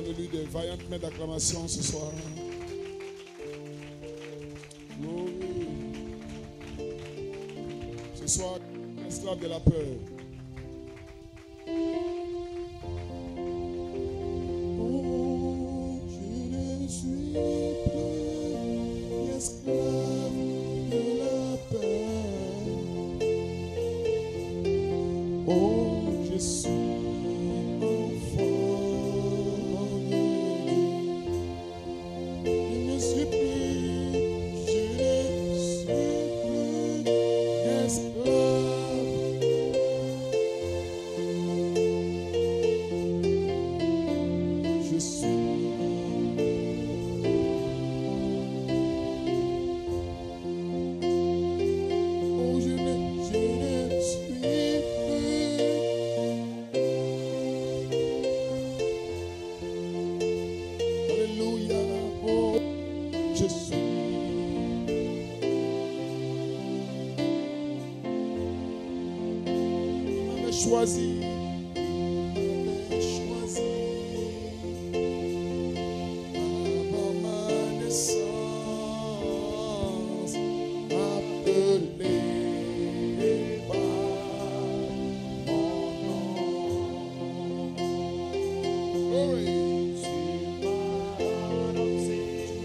Accordez-lui des vaillantes mains d'acclamation ce soir. Glory. Ce soir, esclave de la peur. Oh, je ne suis plus esclave de la peur. Oh, je suis choisi. Avant ma naissance, appelé par mon nom. Oui, tu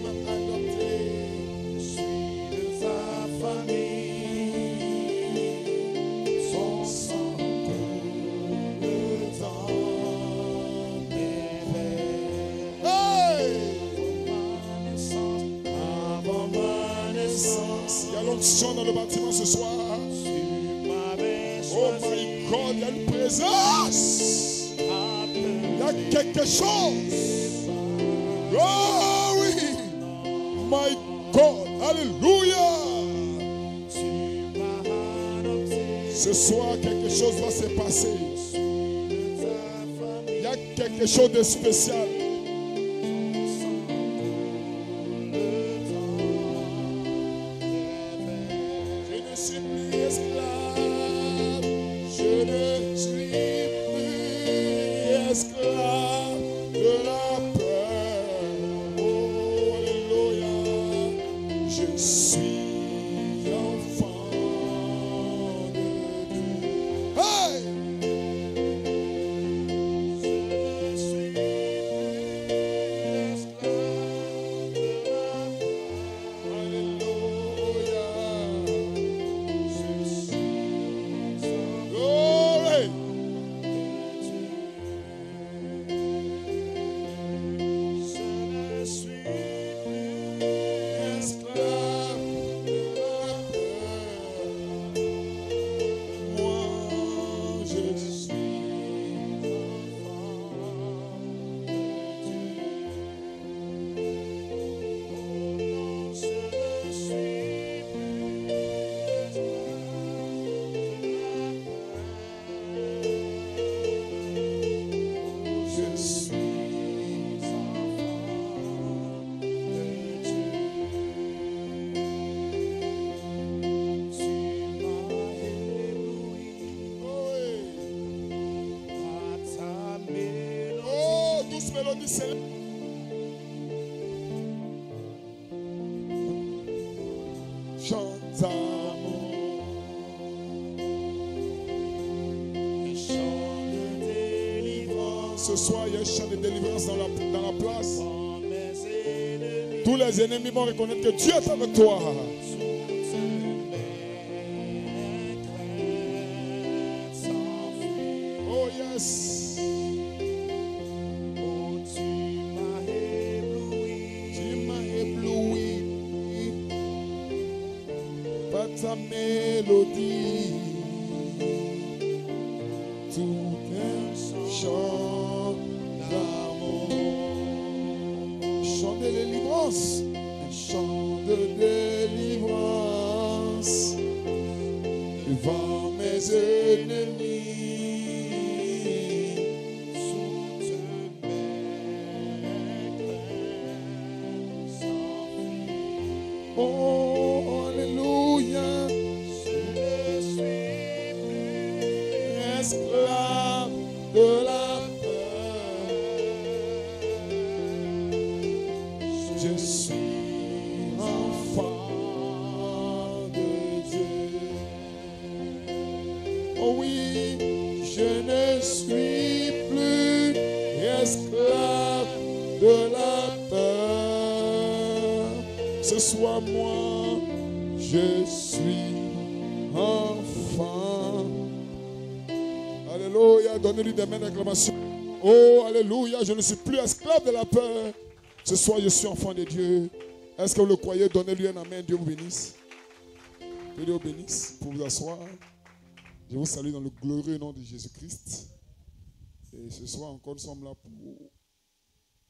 m'as adopté, je suis de ta famille. Son sang l'onction dans le bâtiment ce soir. Oh my God, il y a une présence. Il y a quelque chose. Oh oui. My God, alléluia. Ce soir, quelque chose va se passer. Il y a quelque chose de spécial. Ce soir, il y a un chant de délivrance dans la place. Tous les ennemis vont reconnaître que Dieu est avec toi. Oh yes. Oh, tu m'as ébloui par ta mélodie. Tout un chant d'amour, chant de délivrance, un chant de délivrance devant mes ennemis. Sous oh, alléluia. Je ne suis plus esclave de la peur. je suis enfant de Dieu. Oh oui, je ne suis plus esclave de la peur. Ce soir, moi, je suis enfant. Alléluia, donnez-lui des mains d'acclamation. Oh, alléluia, je ne suis plus esclave de la peur. Ce soir, je suis enfant de Dieu. Est-ce que vous le croyez? Donnez-lui un amen. Dieu vous bénisse. Que Dieu vous bénisse. Pour vous asseoir. Je vous salue dans le glorieux nom de Jésus-Christ. Et ce soir encore, nous sommes là pour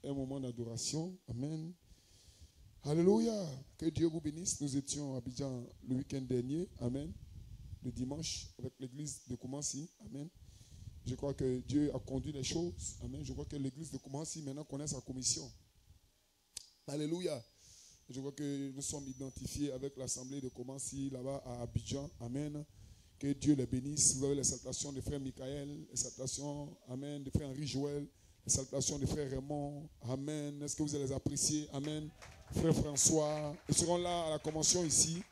un moment d'adoration. Amen. Alléluia. Que Dieu vous bénisse. Nous étions à Abidjan le week-end dernier. Amen. Le dimanche avec l'église de Koumassi. Amen. Je crois que Dieu a conduit les choses. Amen. Je crois que l'église de Koumassi maintenant connaît sa commission. Alléluia. Je crois que nous sommes identifiés avec l'assemblée de Koumassi là-bas à Abidjan. Amen. Que Dieu les bénisse. Vous avez les salutations de frère Michael, les salutations, amen, de frère Henri Joël, les salutations de frère Raymond. Amen. Est-ce que vous allez les apprécier? Amen. Frère François. Ils seront là à la convention ici.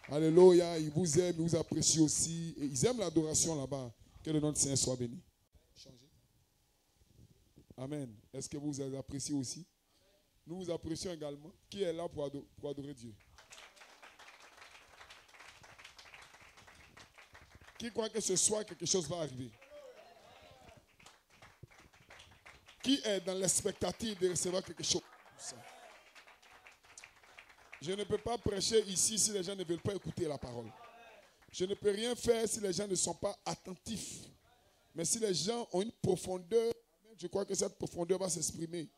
Alléluia. Ils vous aiment, ils vous apprécient aussi. Et ils aiment l'adoration là-bas. Que le nom du Seigneur soit béni. Amen. Est-ce que vous les appréciez aussi? Nous vous apprécions également. Qui est là pour adorer Dieu? Qui croit que ce soir quelque chose va arriver? Qui est dans l'expectative de recevoir quelque chose? Je ne peux pas prêcher ici si les gens ne veulent pas écouter la parole. Je ne peux rien faire si les gens ne sont pas attentifs. Mais si les gens ont une profondeur, je crois que cette profondeur va s'exprimer.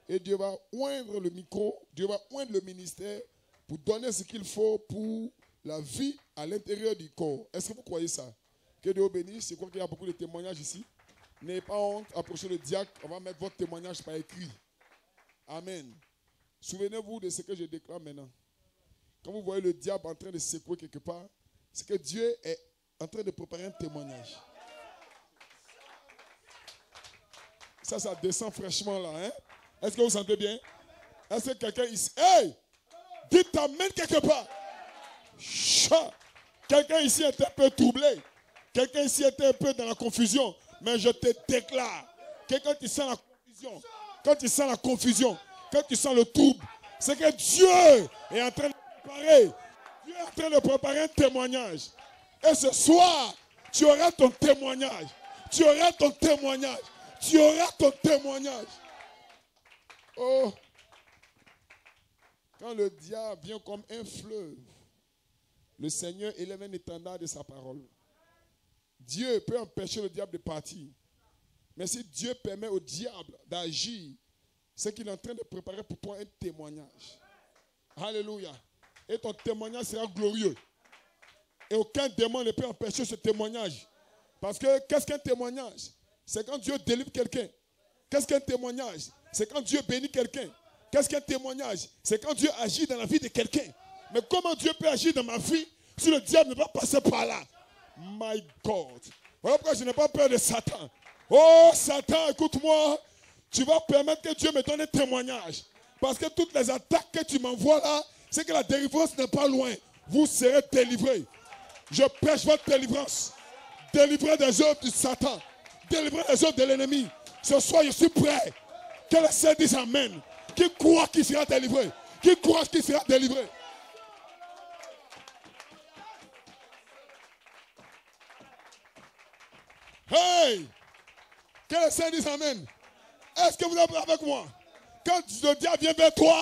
Et Dieu va oindre le micro, Dieu va oindre le ministère pour donner ce qu'il faut pour la vie à l'intérieur du corps. Est-ce que vous croyez ça? Que Dieu vous bénisse. Je crois qu'il y a beaucoup de témoignages ici. N'ayez pas honte, approchez le diacre. On va mettre votre témoignage par écrit. Amen. Souvenez-vous de ce que je déclare maintenant. Quand vous voyez le diable en train de secouer quelque part, c'est que Dieu est en train de préparer un témoignage. Ça descend fraîchement là. Hein? Est-ce que vous sentez bien? Est-ce que quelqu'un ici... Hey! Dites amen quelque part. Quelqu'un ici était un peu troublé. Quelqu'un ici était un peu dans la confusion. Mais je te déclare que quand tu sens la confusion, quand tu sens la confusion, quand tu sens le trouble, c'est que Dieu est en train de préparer. Dieu est en train de préparer un témoignage. Et ce soir, tu auras ton témoignage. Tu auras ton témoignage. Tu auras ton témoignage. Oh! Quand le diable vient comme un fleuve, le Seigneur élève un étendard de sa parole. Dieu peut empêcher le diable de partir. Mais si Dieu permet au diable d'agir, c'est qu'il est en train de préparer pour toi un témoignage. Alléluia. Et ton témoignage sera glorieux. Et aucun démon ne peut empêcher ce témoignage. Parce que qu'est-ce qu'un témoignage? C'est quand Dieu délivre quelqu'un. Qu'est-ce qu'un témoignage? C'est quand Dieu bénit quelqu'un. Qu'est-ce qu'un témoignage? C'est quand Dieu agit dans la vie de quelqu'un. Mais comment Dieu peut agir dans ma vie si le diable ne va pas passer par là? My God. Voilà pourquoi je n'ai pas peur de Satan. Oh Satan, écoute-moi. Tu vas permettre que Dieu me donne un témoignage. Parce que toutes les attaques que tu m'envoies là, c'est que la délivrance n'est pas loin. Vous serez délivrés. Je prêche votre délivrance. Délivrez des œuvres du Satan. Délivrez des œuvres de l'ennemi. Ce soir, je suis prêt. Que le Seigneur dise amen. Qui croit qu'il sera délivré? Qui croit qu'il sera délivré? Hey! Que le Seigneur dise amen. Est-ce que vous êtes avec moi? Quand le diable vient vers toi,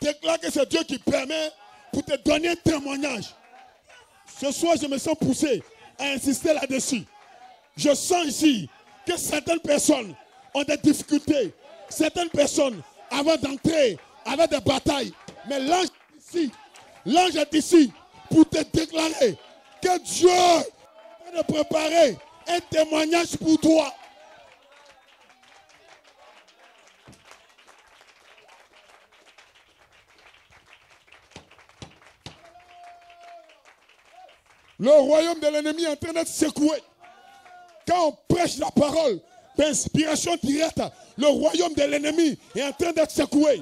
déclare que c'est Dieu qui permet pour te donner un témoignage. Ce soir, je me sens poussé à insister là-dessus. Je sens ici que certaines personnes ont des difficultés. Certaines personnes, avant d'entrer, avaient des batailles. Mais l'ange est ici pour te déclarer que Dieu est en train de préparer un témoignage pour toi. Le royaume de l'ennemi est en train d'être secoué. Quand on prêche la parole d'inspiration directe, le royaume de l'ennemi est en train d'être secoué.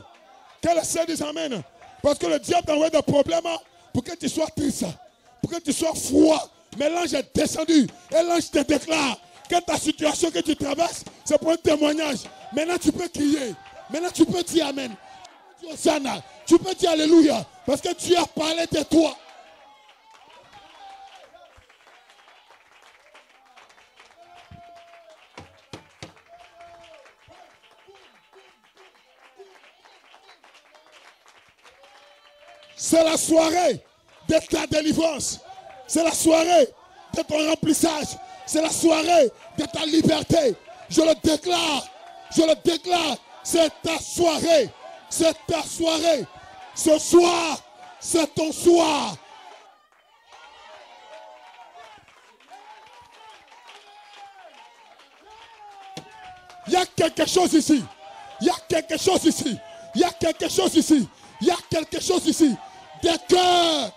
Que le Seigneur dise Amen. Parce que le diable t'envoie des problèmes pour que tu sois triste, pour que tu sois froid. Mais l'ange est descendu et l'ange te déclare que ta situation que tu traverses, c'est pour un témoignage. Maintenant tu peux crier. Maintenant tu peux dire Amen. Tu peux dire Alléluia. Parce que Dieu a parlé de toi. C'est la soirée de ta délivrance. C'est la soirée de ton remplissage. C'est la soirée de ta liberté. Je le déclare. Je le déclare. C'est ta soirée. C'est ta soirée. Ce soir, c'est ton soir. Il y a quelque chose ici. Il y a quelque chose ici. Il y a quelque chose ici. Il y a quelque chose ici. Des cœurs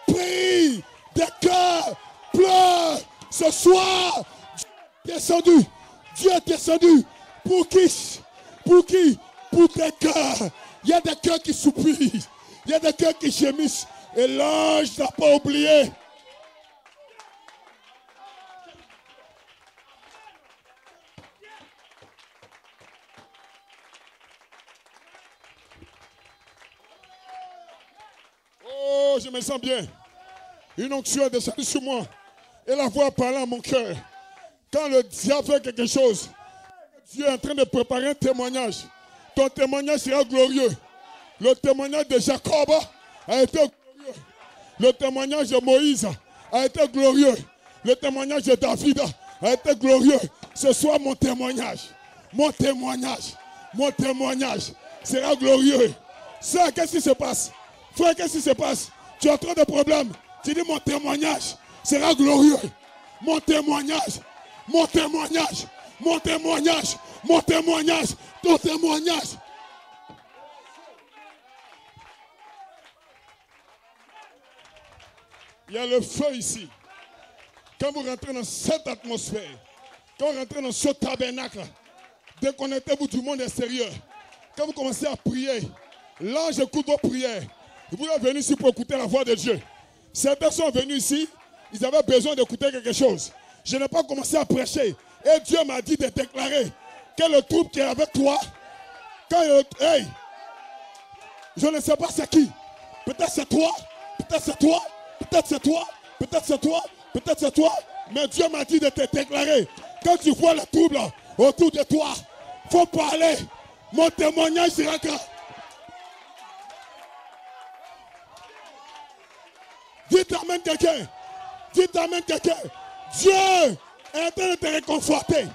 prient. Des cœurs pleurent. Ce soir, Dieu est descendu. Dieu est descendu. Pour qui? Pour qui? Pour tes cœurs. Il y a des cœurs qui soupirent. Il y a des cœurs qui gémissent. Et l'ange n'a pas oublié. Oh, je me sens bien. Une onction est descendue sur moi. Et la voix parlait à mon cœur. Quand le diable fait quelque chose, Dieu est en train de préparer un témoignage. Ton témoignage sera glorieux. Le témoignage de Jacob a été glorieux. Le témoignage de Moïse a été glorieux. Le témoignage de David a été glorieux. Ce soir, mon témoignage sera glorieux. Ça, qu'est-ce qui se passe? Frère, qu'est-ce qui se passe? Tu as trop de problèmes. Tu dis mon témoignage sera glorieux. Mon témoignage, ton témoignage. Il y a le feu ici. Quand vous rentrez dans cette atmosphère, quand vous rentrez dans ce tabernacle, déconnectez-vous du monde extérieur. Quand vous commencez à prier, l'ange écoute vos prières. Vous êtes venus ici pour écouter la voix de Dieu. Certains sont venus ici, ils avaient besoin d'écouter quelque chose. Je n'ai pas commencé à prêcher. Et Dieu m'a dit de déclarer que le troupe qui est avec toi, hey, je ne sais pas c'est qui. Peut-être c'est toi, peut-être c'est toi, peut-être c'est toi, peut-être c'est toi, peut-être c'est toi. Mais Dieu m'a dit de te déclarer. Quand tu vois le trouble autour de toi, il faut parler. Mon témoignage sera grand. Dites amen quelqu'un. Dites amen quelqu'un. Dieu est en train de te réconforter.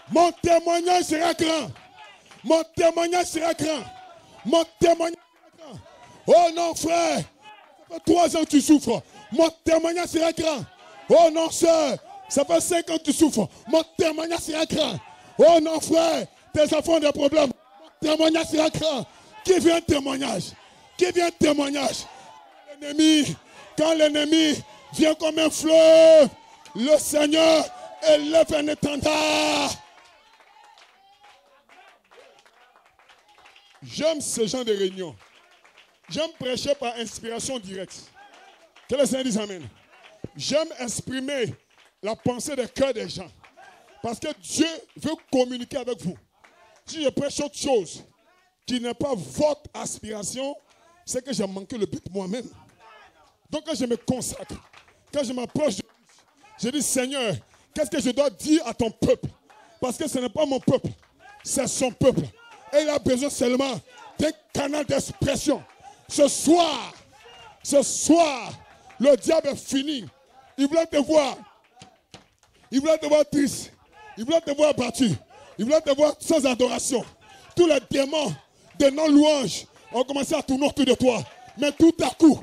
Mon témoignage sera grand. Mon témoignage sera grand. Mon témoignage sera grand. Oh non, frère. Ça fait 3 ans que tu souffres. Mon témoignage sera grand. Oh non, sœur. Ça fait 5 ans que tu souffres. Mon témoignage sera grand. Oh non, frère. Tes enfants ont des problèmes. Mon témoignage sera grand. Qui vient un témoignage? Qui vient un témoignage? Quand l'ennemi vient comme un fleuve, le Seigneur élève un étendard. J'aime ce genre de réunion. J'aime prêcher par inspiration directe. Que le Seigneur dise amen. J'aime exprimer la pensée des cœurs des gens. Parce que Dieu veut communiquer avec vous. Si je prêche autre chose qui n'est pas votre aspiration, c'est que j'ai manqué le but moi-même. Donc quand je me consacre, quand je m'approche de Dieu, je dis Seigneur, qu'est-ce que je dois dire à ton peuple? Parce que ce n'est pas mon peuple, c'est son peuple. Et il a besoin seulement d'un canal d'expression. Ce soir, le diable est fini. Il voulait te voir. Il voulait te voir triste. Il voulait te voir battu. Il voulait te voir sans adoration. Tous les démons de non-louange ont commencé à tourner autour de toi. Mais tout à coup,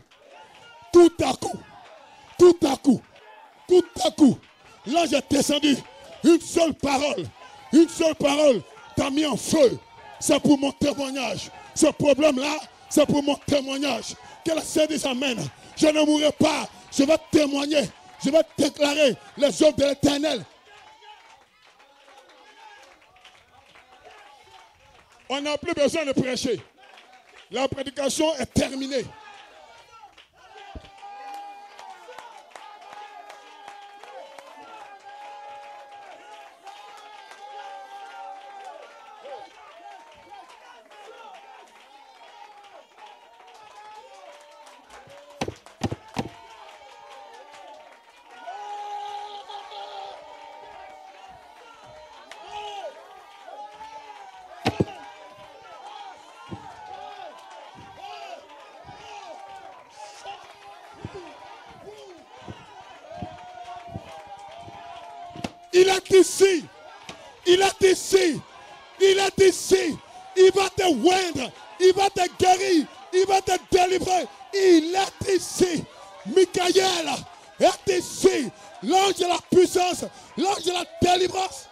l'ange est descendu. Une seule parole t'a mis en feu. C'est pour mon témoignage. Ce problème-là, c'est pour mon témoignage. Que le Seigneur dise amen. Je ne mourrai pas. Je vais témoigner. Je vais déclarer les œuvres de l'Éternel. On n'a plus besoin de prêcher. La prédication est terminée. Il est ici. Il est ici. Il est ici. Il va te oindre. Il va te guérir. Il va te délivrer. Il est ici. Michael est ici. L'ange de la puissance. L'ange de la délivrance.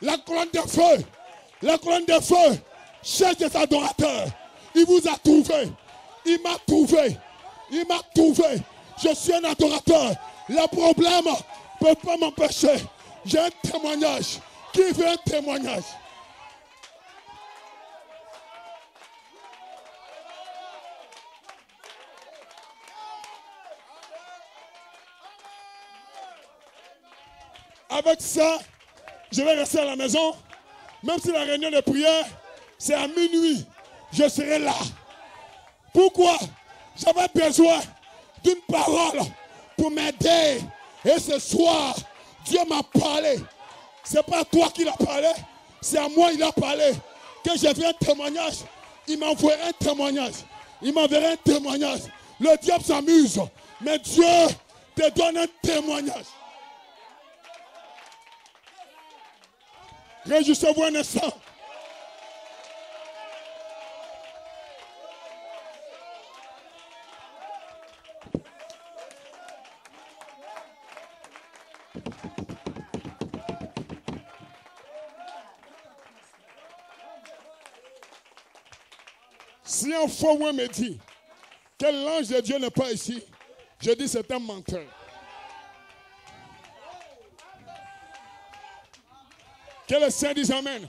La colonne de feu. La colonne de feu. Cherche des adorateurs. Il vous a trouvé. Il m'a trouvé. Il m'a trouvé. Je suis un adorateur. Le problème ne peut pas m'empêcher. J'ai un témoignage. Qui veut un témoignage? Avec ça, je vais rester à la maison. Même si la réunion de prière, c'est à minuit, je serai là. Pourquoi? J'avais besoin d'une parole pour m'aider. Et ce soir, Dieu m'a parlé. Ce n'est pas à toi qu'il a parlé, c'est à moi qu'il a parlé. Que j'ai vu un témoignage, il m'a envoyé un témoignage. Il m'enverra un témoignage. Le diable s'amuse, mais Dieu te donne un témoignage. Réjouissez-vous un instant. Si un faux moi me dit que l'ange de Dieu n'est pas ici, je dis c'est un menteur. Que le Saint dise Amen.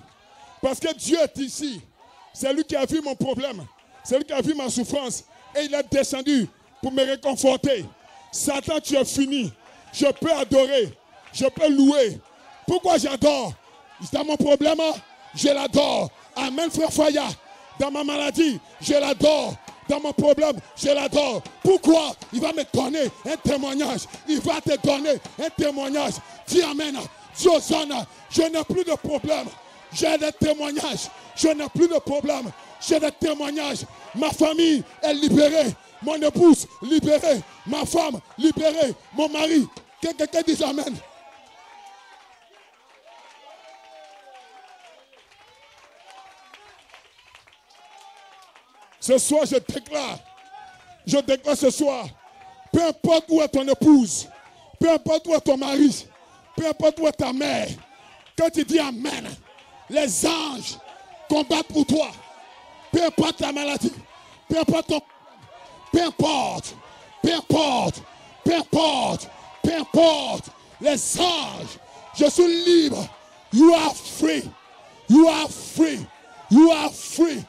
Parce que Dieu est ici. C'est lui qui a vu mon problème. C'est lui qui a vu ma souffrance. Et il est descendu pour me réconforter. Satan, tu es fini. Je peux adorer. Je peux louer. Pourquoi j'adore? Dans mon problème, je l'adore. Amen, frère Faya. Dans ma maladie, je l'adore. Dans mon problème, je l'adore. Pourquoi? Il va me donner un témoignage. Il va te donner un témoignage. Dis Amen. Dis aux hommes, je n'ai plus de problème. J'ai des témoignages. Je n'ai plus de problème. J'ai des témoignages. Ma famille est libérée. Mon épouse libérée. Ma femme libérée. Mon mari. Que quelqu'un dise Amen. Ce soir, je déclare ce soir, peu importe où est ton épouse, peu importe où est ton mari, peu importe où est ta mère, quand tu dis Amen, les anges combattent pour toi. Peu importe ta maladie, peu importe ton... Peu importe, peu importe, peu importe, peu importe, les anges, je suis libre. You are free. You are free. You are free.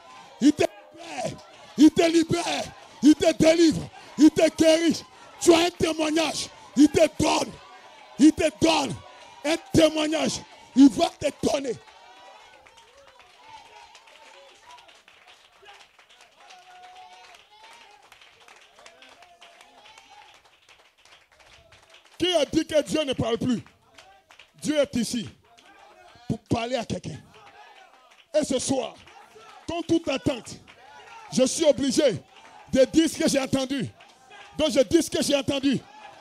Il te libère, il te délivre, il te guérit. Tu as un témoignage, il te donne un témoignage, il va te donner. Qui a dit que Dieu ne parle plus? Dieu est ici pour parler à quelqu'un. Et ce soir, contre toute attente, je suis obligé de dire ce que j'ai entendu. Donc je dis ce que j'ai entendu.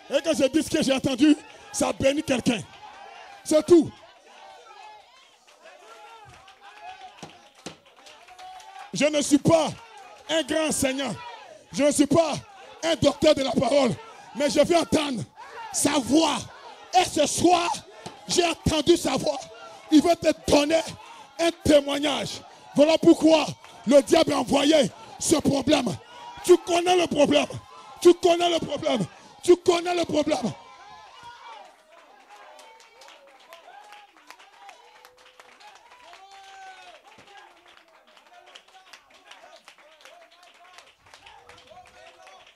Et quand je dis ce que j'ai entendu, ça bénit quelqu'un. C'est tout. Je ne suis pas un grand enseignant. Je ne suis pas un docteur de la parole. Mais je vais entendre sa voix. Et ce soir, j'ai entendu sa voix. Il veut te donner un témoignage. Voilà pourquoi le diable a envoyé ce problème. Tu connais le problème. Tu connais le problème. Tu connais le problème.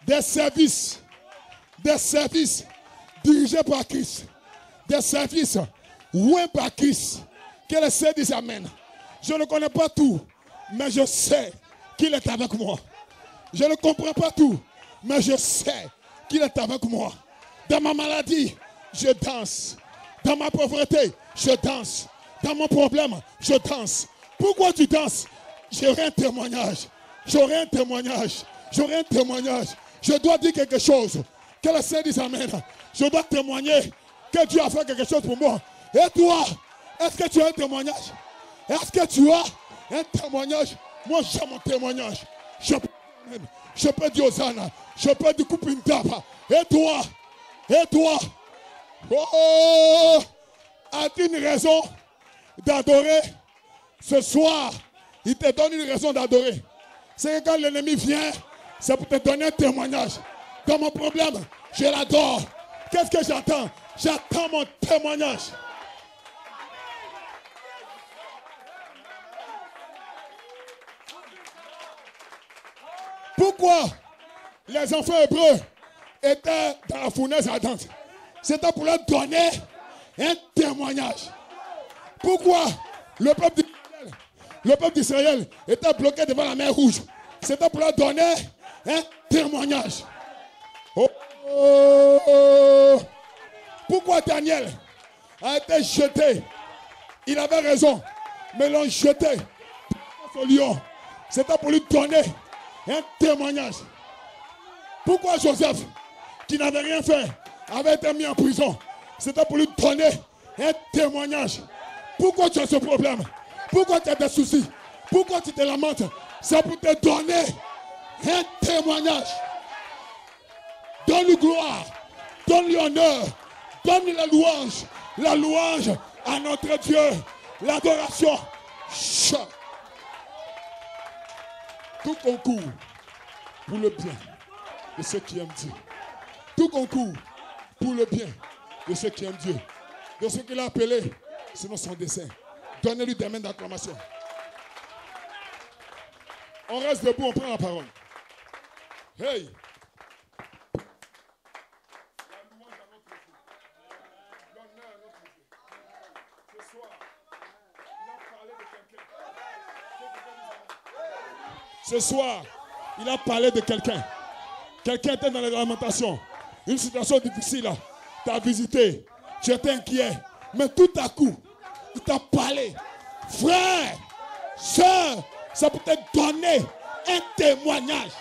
Des services dirigés par Christ. Des services oués par Christ. Que le Seigneur dise Amen. Je ne connais pas tout, mais je sais qu'il est avec moi. Je ne comprends pas tout, mais je sais qu'il est avec moi. Dans ma maladie, je danse. Dans ma pauvreté, je danse. Dans mon problème, je danse. Pourquoi tu danses? J'aurai un témoignage. J'aurai un témoignage. J'aurai un témoignage. Je dois dire quelque chose. Que le Seigneur dise Amen. Je dois témoigner que Dieu a fait quelque chose pour moi. Et toi, est-ce que tu as un témoignage? Est-ce que tu as un témoignage? Moi, j'ai mon témoignage. Je peux dire Hosanna. Je peux dire couper une table. Et toi, oh, as-tu une raison d'adorer? Ce soir, il te donne une raison d'adorer. C'est que quand l'ennemi vient, c'est pour te donner un témoignage. Dans mon problème, je l'adore. Qu'est-ce que j'attends? J'attends mon témoignage. Pourquoi les enfants hébreux étaient dans la fournaise ardente? C'était pour leur donner un témoignage. Pourquoi le peuple d'Israël était bloqué devant la mer Rouge? C'était pour leur donner un témoignage. Pourquoi Daniel a été jeté? Il avait raison, mais l'ont jeté au lion. C'était pour lui donner un témoignage. Pourquoi Joseph, qui n'avait rien fait, avait été mis en prison? C'était pour lui donner un témoignage. Pourquoi tu as ce problème? Pourquoi tu as des soucis? Pourquoi tu te lamentes? C'est pour te donner un témoignage. Donne-lui gloire, donne-lui honneur, donne-lui la louange à notre Dieu, l'adoration. Tout concourt pour le bien de ceux qui aiment Dieu. Tout concourt pour le bien de ceux qui aiment Dieu. De ceux qu'il a appelés, selon son dessein. Donnez-lui des mains d'acclamation. On reste debout, on prend la parole. Hey! Ce soir, il a parlé de quelqu'un. Quelqu'un était dans la lamentation. Une situation difficile. Tu as visité. Tu étais inquiet. Mais tout à coup, il t'a parlé. Frère, soeur, ça peut te donner un témoignage.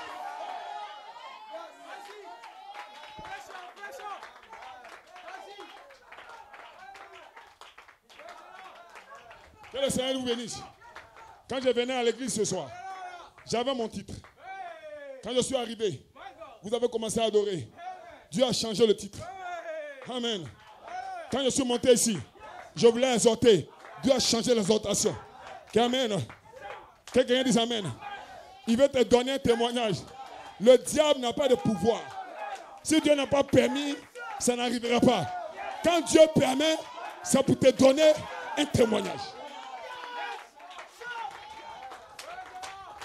Que le Seigneur vous bénisse. Quand je venais à l'église ce soir, j'avais mon titre. Quand je suis arrivé, vous avez commencé à adorer. Dieu a changé le titre. Amen. Quand je suis monté ici, je voulais exhorter. Dieu a changé l'exhortation. Amen. Quelqu'un dit Amen. Il veut te donner un témoignage. Le diable n'a pas de pouvoir. Si Dieu n'a pas permis, ça n'arrivera pas. Quand Dieu permet, c'est pour te donner un témoignage.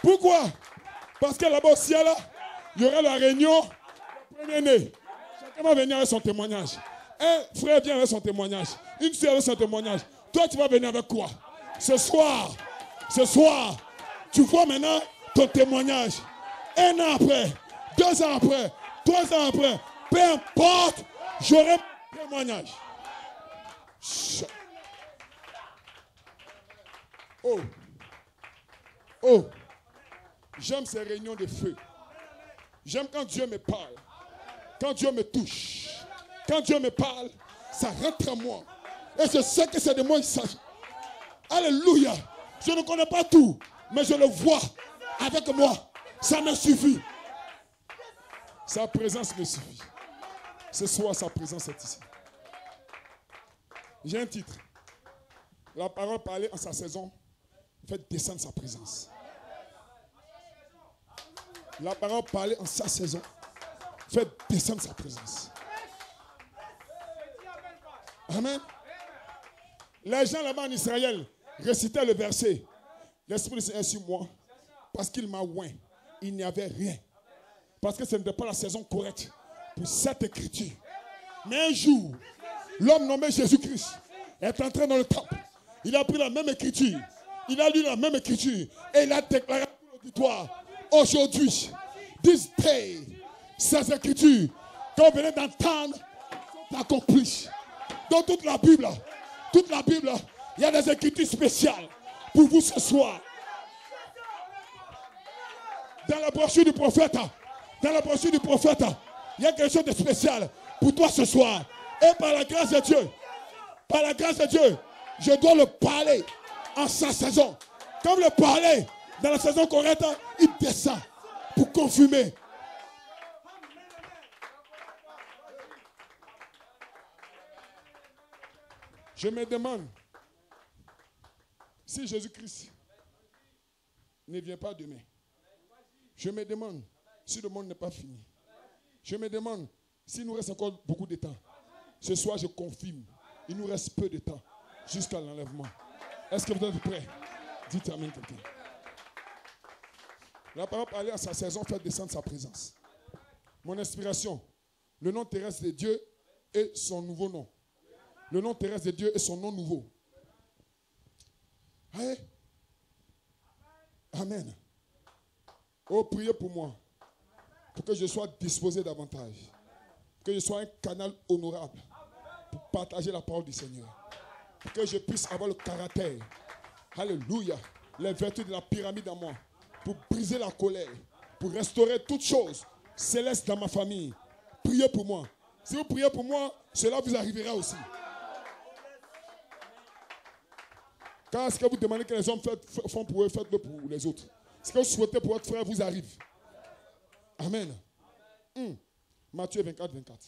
Pourquoi? Parce que là-bas au ciel, il y aura la réunion du premier-né. Chacun va venir avec son témoignage. Un frère vient avec son témoignage. Une soeur avec son témoignage. Toi, tu vas venir avec quoi? Ce soir, tu vois maintenant ton témoignage. 1 an après, 2 ans après, 3 ans après, peu importe, j'aurai un témoignage. Oh. J'aime ces réunions de feu. J'aime quand Dieu me parle. Quand Dieu me touche. Quand Dieu me parle, ça rentre en moi. Et je sais que c'est de moi qu'il s'agit. Alléluia. Je ne connais pas tout, mais je le vois avec moi. Ça me suffit. Sa présence me suffit. Ce soir, sa présence est ici. J'ai un titre. La parole parlée en sa saison fait descendre sa présence. La parole parlée en sa saison fait descendre sa présence. Amen. Les gens là-bas en Israël récitaient le verset. L'Esprit du Seigneur est sur moi parce qu'il m'a oint. Il n'y avait rien. Parce que ce n'était pas la saison correcte pour cette écriture. Mais un jour, l'homme nommé Jésus-Christ est entré dans le temple. Il a pris la même écriture. Il a lu la même écriture. Et il a déclaré à l'auditoire, aujourd'hui, this day, ces écritures que vous venez d'entendre sont accomplies. Dans toute la Bible, il y a des écritures spéciales pour vous ce soir. Dans la brochure du prophète, il y a quelque chose de spécial pour toi ce soir. Et par la grâce de Dieu, je dois le parler en sa saison. Comme le parler dans la saison correcte, il descend pour confirmer. Je me demande si Jésus-Christ ne vient pas demain. Je me demande si le monde n'est pas fini. Je me demande s'il nous reste encore beaucoup de temps. Ce soir, je confirme, il nous reste peu de temps jusqu'à l'enlèvement. Est-ce que vous êtes prêts? Dites amen quelqu'un. La parole parlait à sa saison, fait descendre sa présence. Mon inspiration, le nom terrestre de Dieu et son nouveau nom. Le nom terrestre de Dieu et son nom nouveau. Allez. Amen. Oh, priez pour moi. Pour que je sois disposé davantage. Pour que je sois un canal honorable. Pour partager la parole du Seigneur. Pour que je puisse avoir le caractère. Alléluia. Les vertus de la pyramide en moi. Pour briser la colère. Pour restaurer toutes choses célestes dans ma famille. Priez pour moi. Si vous priez pour moi, cela vous arrivera aussi. Quand est-ce que vous demandez que les hommes font pour eux, faites-le pour les autres. Ce que vous souhaitez pour votre frère vous arrive. Amen. Matthieu 24, 24.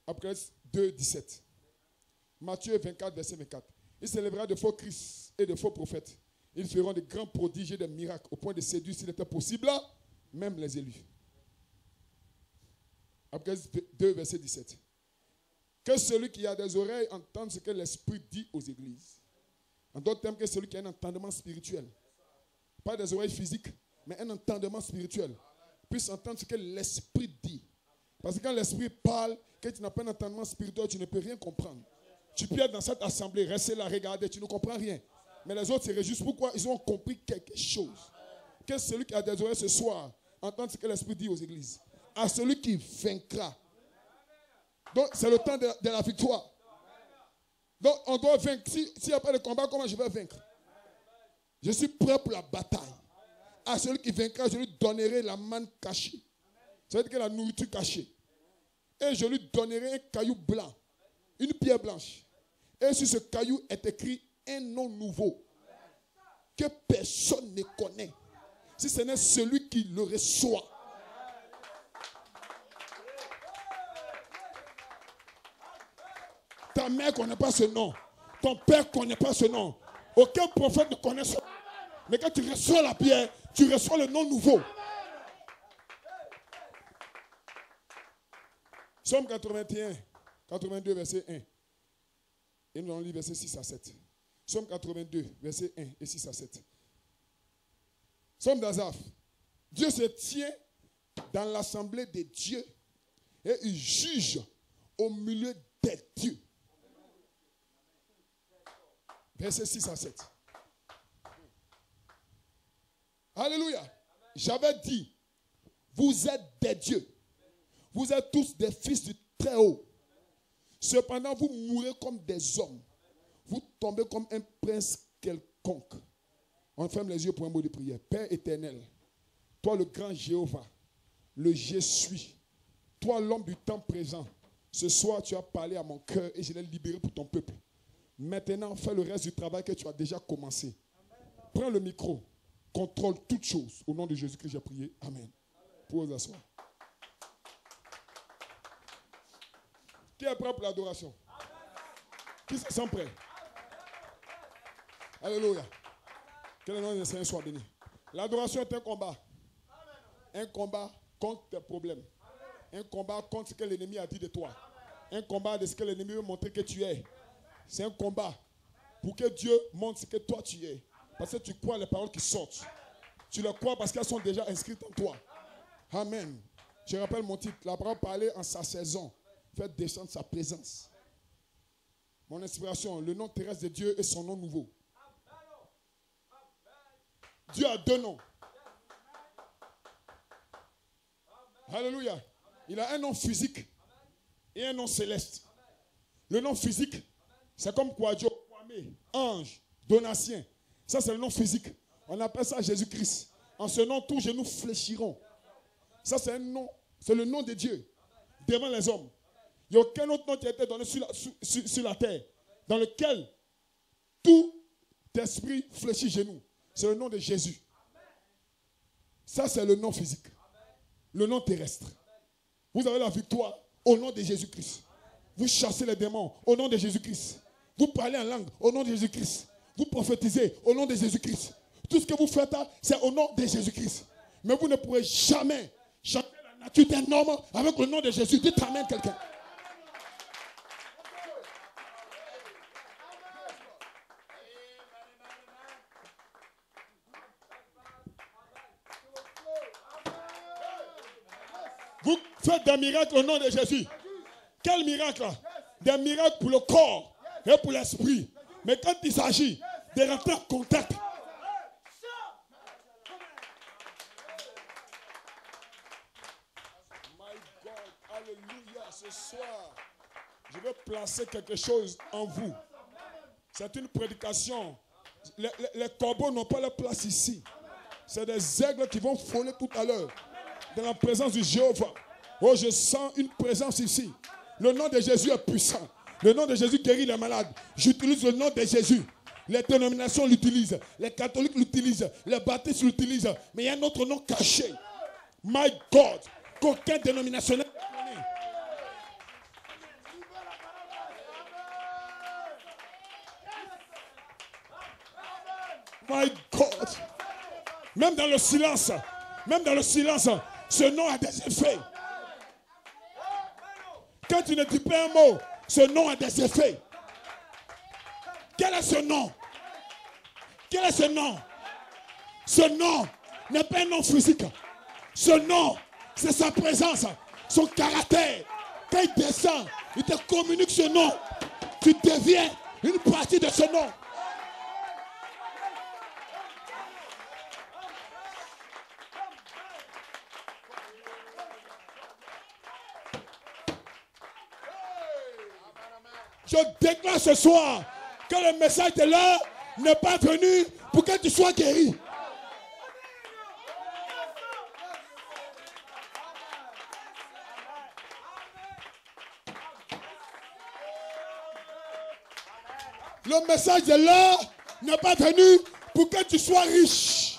Après 2, 17. Matthieu 24, verset 24. Il s'élèvera de faux Christ et de faux prophètes. Ils feront de grands prodiges et des miracles au point de séduire, s'il était possible, même les élus. Après 2, verset 17. Que celui qui a des oreilles entende ce que l'Esprit dit aux églises. En d'autres termes, que celui qui a un entendement spirituel. Pas des oreilles physiques, mais un entendement spirituel. Puisse entendre ce que l'Esprit dit. Parce que quand l'Esprit parle, que tu n'as pas un entendement spirituel, tu ne peux rien comprendre. Tu peux être dans cette assemblée, rester là, regarder, tu ne comprends rien. Mais les autres se réjouissent. Pourquoi? Ils ont compris quelque chose. Que celui qui a des oreilles ce soir entende ce que l'Esprit dit aux églises. À celui qui vaincra. Donc, c'est le temps de la victoire. Donc, on doit vaincre. S'il n'y a pas de combat, comment je vais vaincre? Je suis prêt pour la bataille. À celui qui vaincra, je lui donnerai la manne cachée. Ça veut dire que la nourriture cachée. Et je lui donnerai un caillou blanc. Une pierre blanche. Et sur ce caillou est écrit un nom nouveau. Que personne ne connaît. Si ce n'est celui qui le reçoit. Ta mère ne connaît pas ce nom. Ton père ne connaît pas ce nom. Aucun prophète ne connaît ce nom. Mais quand tu reçois la pierre, tu reçois le nom nouveau. Psaume 81, 82, verset 1. Et nous allons lire verset 6 à 7. Psaume 82, verset 1 et 6 à 7. Psaume d'Asaph. Dieu se tient dans l'assemblée des dieux et il juge au milieu des dieux. Verset 6 à 7. Alléluia. J'avais dit, vous êtes des dieux. Vous êtes tous des fils du Très-Haut. Cependant, vous mourrez comme des hommes. Vous tombez comme un prince quelconque. On ferme les yeux pour un mot de prière. Père éternel, toi le grand Jéhovah, le Je suis, toi l'homme du temps présent, ce soir tu as parlé à mon cœur et je l'ai libéré pour ton peuple. Maintenant, fais le reste du travail que tu as déjà commencé. Prends le micro, contrôle toutes choses. Au nom de Jésus-Christ, j'ai prié. Amen. Pour vous asseoir. Qui est prêt pour l'adoration? Qui se sent prêt? Alléluia. Que le nom du Seigneur soit béni. L'adoration est un combat. Un combat contre tes problèmes. Un combat contre ce que l'ennemi a dit de toi. Un combat de ce que l'ennemi veut montrer que tu es. C'est un combat pour que Dieu montre ce que toi tu es. Parce que tu crois les paroles qui sortent. Tu les crois parce qu'elles sont déjà inscrites en toi. Amen. Je rappelle mon titre. La parole parler en sa saison. Fait descendre sa présence. Mon inspiration, le nom terrestre de Dieu et son nom nouveau. Dieu a deux noms. Alléluia. Il a un nom physique et un nom céleste. Le nom physique, c'est comme Kwadjo, Kwame, ange, Donatien. Ça, c'est le nom physique. On appelle ça Jésus-Christ. En ce nom, tous genoux fléchiront. Ça, c'est un nom. C'est le nom de Dieu devant les hommes. Il n'y a aucun autre nom qui a été donné sur la terre dans lequel tout esprit fléchit genoux. C'est le nom de Jésus. Ça, c'est le nom physique. Le nom terrestre. Vous avez la victoire au nom de Jésus-Christ. Vous chassez les démons au nom de Jésus-Christ. Vous parlez en langue au nom de Jésus-Christ. Vous prophétisez au nom de Jésus-Christ. Tout ce que vous faites, c'est au nom de Jésus-Christ. Mais vous ne pourrez jamais changer la nature d'un homme avec le nom de Jésus. Dites amen quelqu'un. Vous faites des miracles au nom de Jésus. Quel miracle? Des miracles pour le corps et pour l'esprit. Mais quand il s'agit de rentrer en contact, my God, alléluia, ce soir, je vais placer quelque chose en vous. C'est une prédication. Les corbeaux n'ont pas leur place ici. C'est des aigles qui vont voler tout à l'heure dans la présence du Jéhovah. Oh, je sens une présence ici. Le nom de Jésus est puissant. Le nom de Jésus guérit les malades. J'utilise le nom de Jésus. Les dénominations l'utilisent. Les catholiques l'utilisent. Les baptistes l'utilisent. Mais il y a un autre nom caché. My God. Qu'aucun dénominationnel ne connaît. My God. Même dans le silence, ce nom a des effets. Quand tu ne dis pas un mot, ce nom a des effets. Quel est ce nom? Quel est ce nom? Ce nom n'est pas un nom physique. Ce nom, c'est sa présence, son caractère. Quand il descend, il te communique ce nom. Tu deviens une partie de ce nom. Je déclare ce soir que le message de l'heure n'est pas venu pour que tu sois guéri. Le message de l'heure n'est pas venu pour que tu sois riche.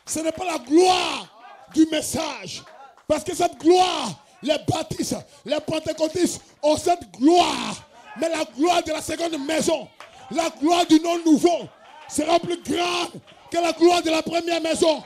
Ce n'est pas la gloire du message. Parce que cette gloire, les baptistes, les pentecôtistes ont cette gloire. Mais la gloire de la seconde maison, la gloire du nom nouveau, sera plus grande que la gloire de la première maison.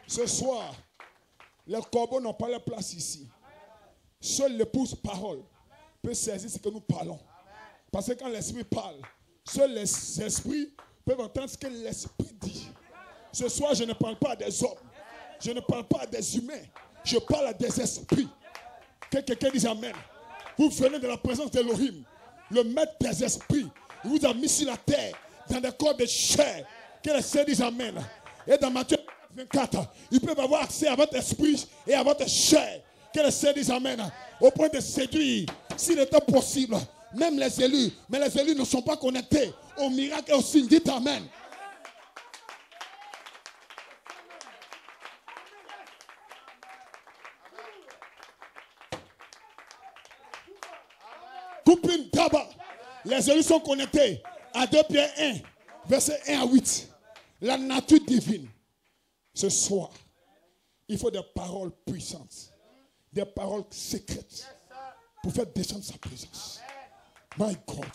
Ce soir, les corbeaux n'ont pas leur place ici. Seule l'épouse parole peut saisir ce que nous parlons. Parce que quand l'esprit parle, seuls les esprits peuvent entendre ce que l'esprit dit. Ce soir, je ne parle pas des hommes. Je ne parle pas des humains. Je parle à des esprits. Que quelqu'un dise amen. Vous venez de la présence d'Elohim, le maître des esprits. Il vous a mis sur la terre dans des corps de chair. Que les Seigneur dise amen. Et dans Matthieu 24, ils peuvent avoir accès à votre esprit et à votre chair. Que le Seigneur dise amen. Au point de séduire, s'il était possible, même les élus. Mais les élus ne sont pas connectés au miracle et au signe. Dites amen. Coupine d'abord. Les élus sont connectés à 2 Pierre 1, verset 1 à 8. La nature divine. Ce soir, il faut des paroles puissantes, des paroles secrètes, pour faire descendre sa présence. My God.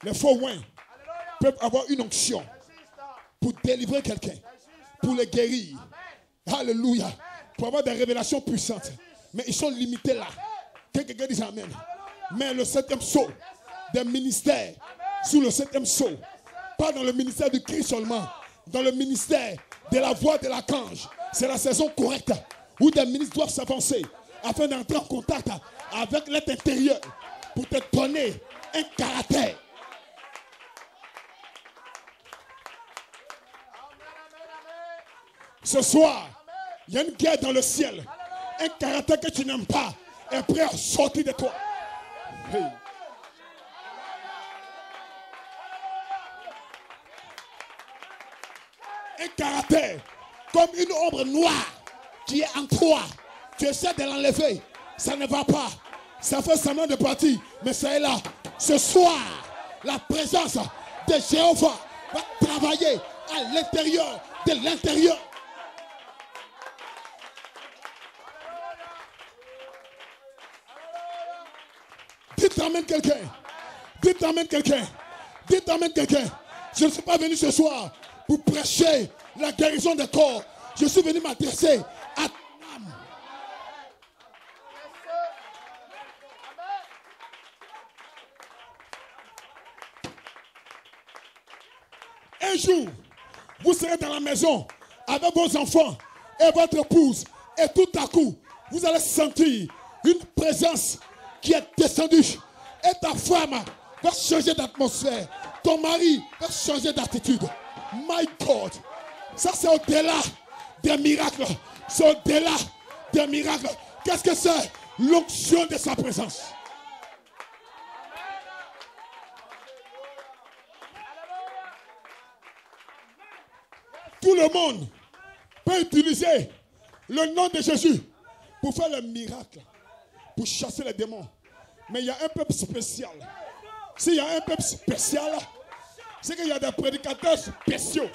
Les faux oins peuvent avoir une onction pour délivrer quelqu'un, pour le guérir. Alléluia. Pour avoir des révélations puissantes. Mais ils sont limités là. Quelqu'un dit amen. Mais le 7e sceau des ministères, sous le 7e sceau, pas dans le ministère du Christ seulement, dans le ministère de la voix de l'archange, c'est la saison correcte où des ministres doivent s'avancer afin d'entrer en contact avec l'être intérieur pour te donner un caractère. Ce soir, il y a une guerre dans le ciel. Un caractère que tu n'aimes pas est prêt à sortir de toi. Hey. Un caractère comme une ombre noire qui est en toi. Tu essaies de l'enlever. Ça ne va pas. Ça fait semblant de partir. Mais ça est là. Ce soir, la présence de Jéhovah va travailler à l'intérieur de l'intérieur. Dites amen quelqu'un. Dites amen quelqu'un. Dites amen quelqu'un. Je ne suis pas venu ce soir pour prêcher la guérison des corps. Je suis venu m'adresser à ton âme. Un jour, vous serez dans la maison avec vos enfants et votre épouse. Et tout à coup, vous allez sentir une présence qui est descendue. Et ta femme va changer d'atmosphère. Ton mari va changer d'attitude. My God. Ça, c'est au-delà des miracles. C'est au-delà des miracles. Qu'est-ce que c'est? L'onction de sa présence. Tout le monde peut utiliser le nom de Jésus pour faire le miracle, pour chasser les démons. Mais il y a un peuple spécial. S'il y a un peuple spécial, c'est qu'il y a des prédicateurs spéciaux.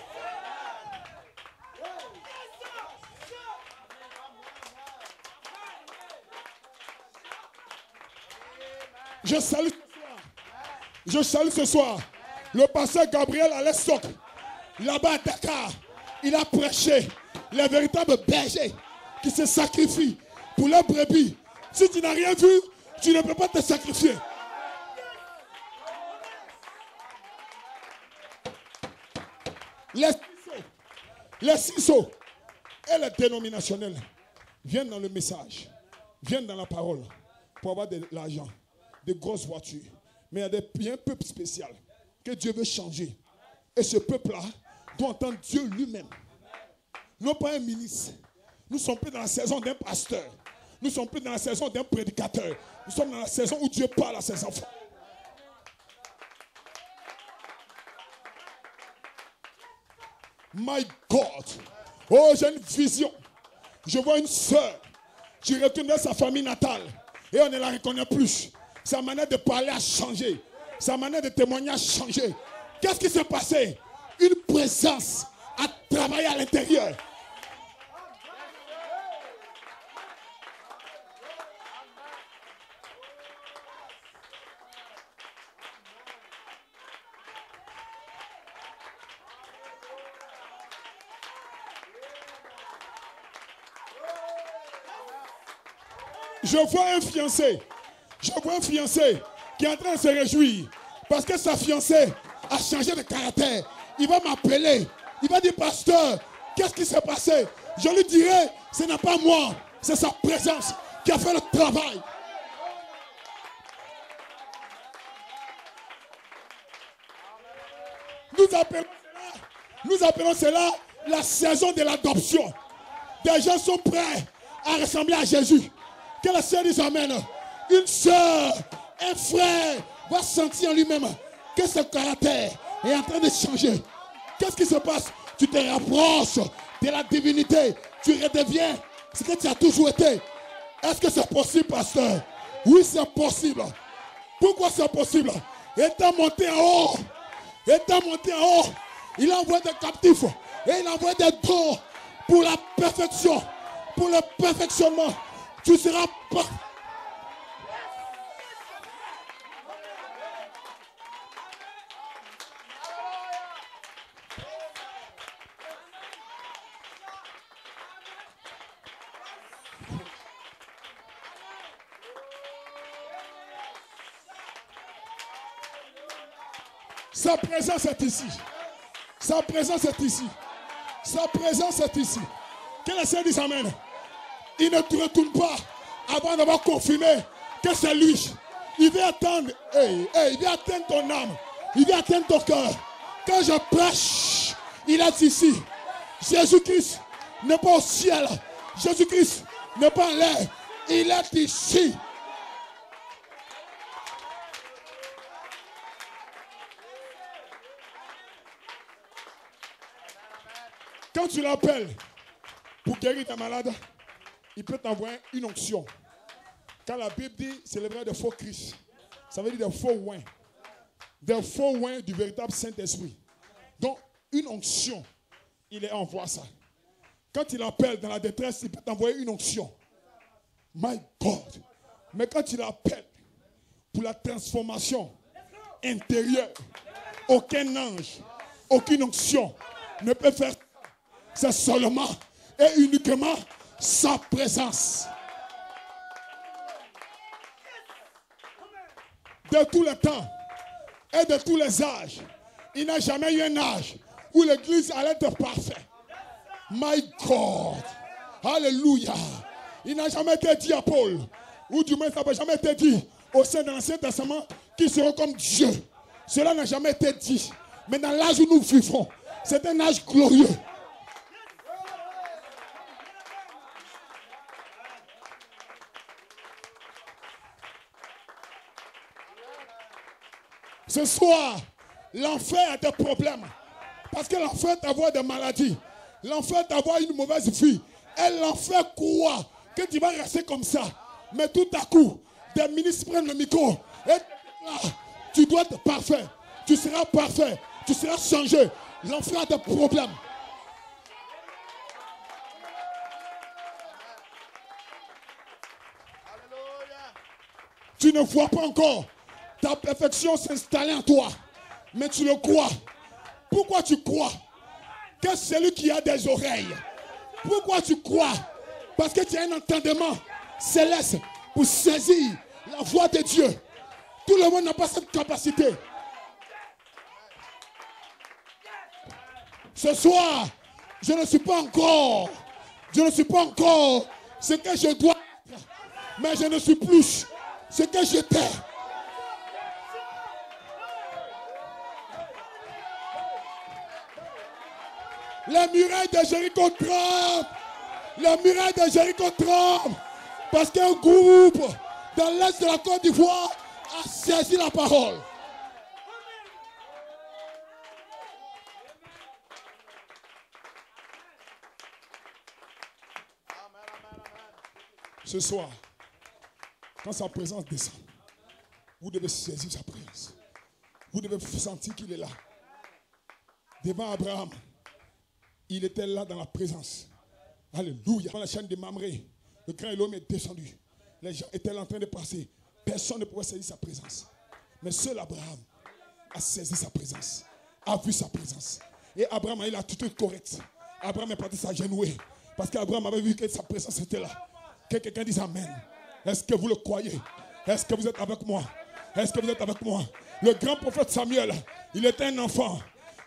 Je salue ce soir le pasteur Gabriel Alessok, là-bas à Dakar. Il a prêché les véritables bergers qui se sacrifient pour leurs brebis. Si tu n'as rien vu, tu ne peux pas te sacrifier. Les ciseaux et les dénominationnels viennent dans le message, viennent dans la parole pour avoir de l'argent, de grosses voitures. Mais il y a un peuple spécial que Dieu veut changer. Et ce peuple-là doit entendre Dieu lui-même. Non pas un ministre. Nous ne sommes plus dans la saison d'un pasteur. Nous ne sommes plus dans la saison d'un prédicateur. Nous sommes dans la saison où Dieu parle à ses enfants. My God. Oh, j'ai une vision. Je vois une sœur qui retourne dans sa famille natale et on ne la reconnaît plus. Sa manière de parler a changé. Sa manière de témoigner a changé. Qu'est-ce qui s'est passé? Une présence a travaillé à l'intérieur. Je vois un fiancé. Je vois un fiancé qui est en train de se réjouir parce que sa fiancée a changé de caractère. Il va m'appeler. Il va dire, pasteur, qu'est-ce qui s'est passé? Je lui dirai, ce n'est pas moi, c'est sa présence qui a fait le travail. Nous appelons cela la saison de l'adoption. Des gens sont prêts à ressembler à Jésus. Que la sœur dise amen. Une sœur, un frère va sentir en lui-même que ce caractère est en train de changer. Qu'est-ce qui se passe? Tu te rapproches de la divinité. Tu redeviens ce que tu as toujours été. Est-ce que c'est possible, pasteur? Oui, c'est possible. Pourquoi c'est possible? Étant monté en haut, il a envoyé des captifs et il a envoyé des dons pour la perfection, pour le perfectionnement. Tu seras pas. Sa présence est ici. Sa présence est ici. Sa présence est ici. Que le Seigneur dise amen. Il ne te retourne pas avant d'avoir confirmé que c'est lui. Il vient attendre. Il vient atteindre ton âme. Il vient atteindre ton cœur. Quand je prêche, il est ici. Jésus-Christ n'est pas au ciel. Jésus-Christ n'est pas en l'air. Il est ici. Quand tu l'appelles pour guérir ta malade, il peut t'envoyer une onction. Quand la Bible dit c'est le vrai de faux Christ, ça veut dire des faux oins. Des faux oins du véritable Saint-Esprit. Donc, une onction, il envoie ça. Quand il appelle dans la détresse, il peut t'envoyer une onction. My God. Mais quand il appelle pour la transformation intérieure, aucun ange, aucune onction ne peut faire. C'est seulement et uniquement sa présence. De tous les temps et de tous les âges, il n'a jamais eu un âge où l'église allait être parfaite. My God. Alléluia. Il n'a jamais été dit à Paul, ou du moins ça n'a jamais été dit au sein de l'Ancien Testament qu'il sera comme Dieu. Cela n'a jamais été dit. Mais dans l'âge où nous vivons, c'est un âge glorieux. Ce soir, l'enfer a des problèmes. Parce que l'enfer d'avoir des maladies. L'enfer d'avoir une mauvaise vie. Et l'enfer croit que tu vas rester comme ça. Mais tout à coup, des ministres prennent le micro. Et là, tu dois être parfait. Tu seras parfait. Tu seras changé. L'enfer a des problèmes. Tu ne vois pas encore ta perfection s'installer en toi. Mais tu le crois. Pourquoi tu crois que celui qui a des oreilles? Pourquoi tu crois? Parce que tu as un entendement céleste pour saisir la voix de Dieu. Tout le monde n'a pas cette capacité. Ce soir, je ne suis pas encore ce que je dois être. Mais je ne suis plus ce que j'étais. Les murailles de Jéricho tremblent. Les murailles de Jéricho tremblent. Parce qu'un groupe dans l'est de la Côte d'Ivoire a saisi la parole. Ce soir, quand sa présence descend, vous devez saisir sa présence. Vous devez sentir qu'il est là. Devant Abraham, il était là dans la présence. Alléluia. Dans la chaîne de Mamré, le grand Elohim est descendu. Les gens étaient là en train de passer. Personne ne pouvait saisir sa présence. Mais seul Abraham a saisi sa présence. A vu sa présence. Et Abraham a eu l'attitude correcte. Abraham est parti s'agenouiller. Parce qu'Abraham avait vu que sa présence était là. Que quelqu'un dise Amen. Est-ce que vous le croyez? Est-ce que vous êtes avec moi? Est-ce que vous êtes avec moi? Le grand prophète Samuel, il était un enfant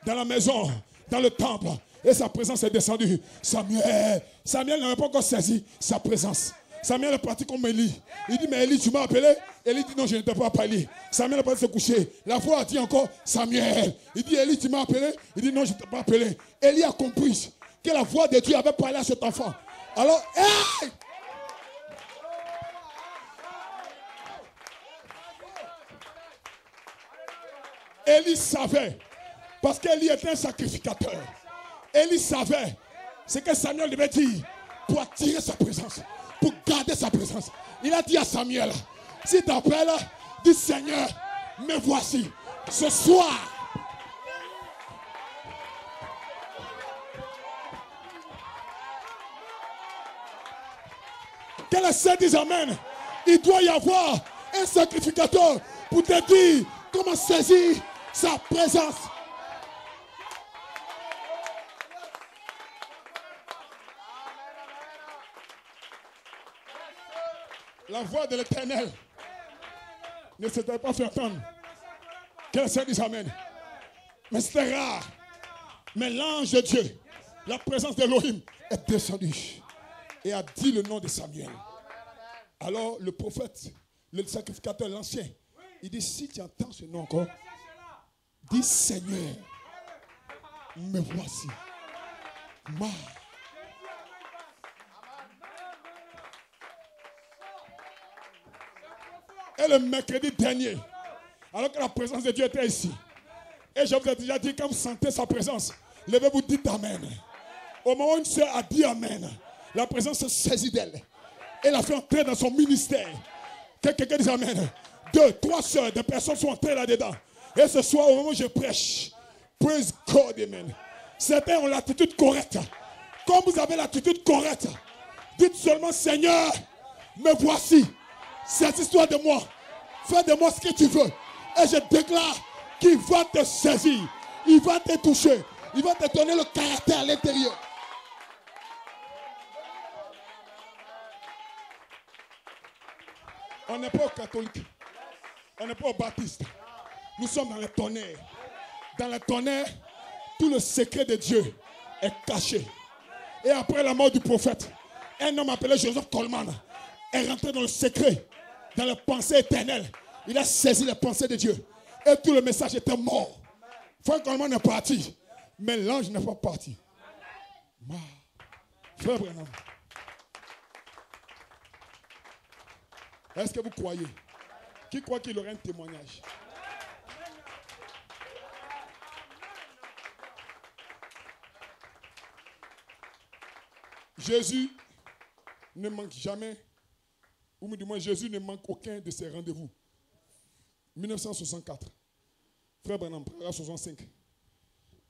dans la maison, dans le temple. Et sa présence est descendue. Samuel n'avait pas encore saisi sa présence. Samuel est parti comme Élie. Il dit, mais Élie, tu m'as appelé? Élie dit, non, je ne t'ai pas appelé. Samuel est parti se coucher. La voix a dit encore, Samuel. Il dit, Élie, tu m'as appelé? Il dit, non, je ne t'ai pas appelé. Élie a compris que la voix de Dieu avait parlé à cet enfant. Alors, hey! Élie savait, parce qu'Élie était un sacrificateur. Élie savait ce que Samuel devait dire pour attirer sa présence, pour garder sa présence. Il a dit à Samuel, si tu appelles, dis Seigneur, me voici ce soir. Que le Seigneur dise Amen. Il doit y avoir un sacrificateur pour te dire comment saisir sa présence. La voix de l'Éternel ne s'était pas fait entendre. Que le Seigneur dise Amen. Mais c'était rare. Mais l'ange de Dieu, la présence d'Elohim est descendue et a dit le nom de Samuel. Alors le prophète, le sacrificateur, l'ancien, il dit, si tu entends ce nom encore, dis Seigneur, me voici. Et le mercredi dernier, alors que la présence de Dieu était ici, et je vous ai déjà dit, quand vous sentez sa présence, levez-vous, dites Amen. Au moment où une soeur a dit Amen, la présence se saisit d'elle. Elle a fait entrer dans son ministère. Que quelqu'un dise Amen. 2, 3 soeurs, des personnes sont entrées là-dedans. Et ce soir, au moment où je prêche, praise God, Amen. Certains ont l'attitude correcte. Comme vous avez l'attitude correcte, dites seulement Seigneur, me voici. Cette histoire de moi, fais de moi ce que tu veux. Et je déclare qu'il va te saisir. Il va te toucher. Il va te donner le caractère à l'intérieur. On n'est pas aux catholiques. On n'est pas aux baptistes. Nous sommes dans le tonnerre. Dans le tonnerre, tout le secret de Dieu est caché. Et après la mort du prophète, un homme appelé Joseph Coleman est rentré dans le secret, dans la pensée éternelle. Il a saisi les pensées de Dieu. Et tout le message était mort. Frère Coleman est parti. Mais l'ange n'est pas parti. Frère Branham, est-ce que vous croyez? Qui croit qu'il aurait un témoignage? Jésus ne manque jamais, ou du moins Jésus ne manque aucun de ses rendez-vous. 1964, Frère Branham, paragraphe 65.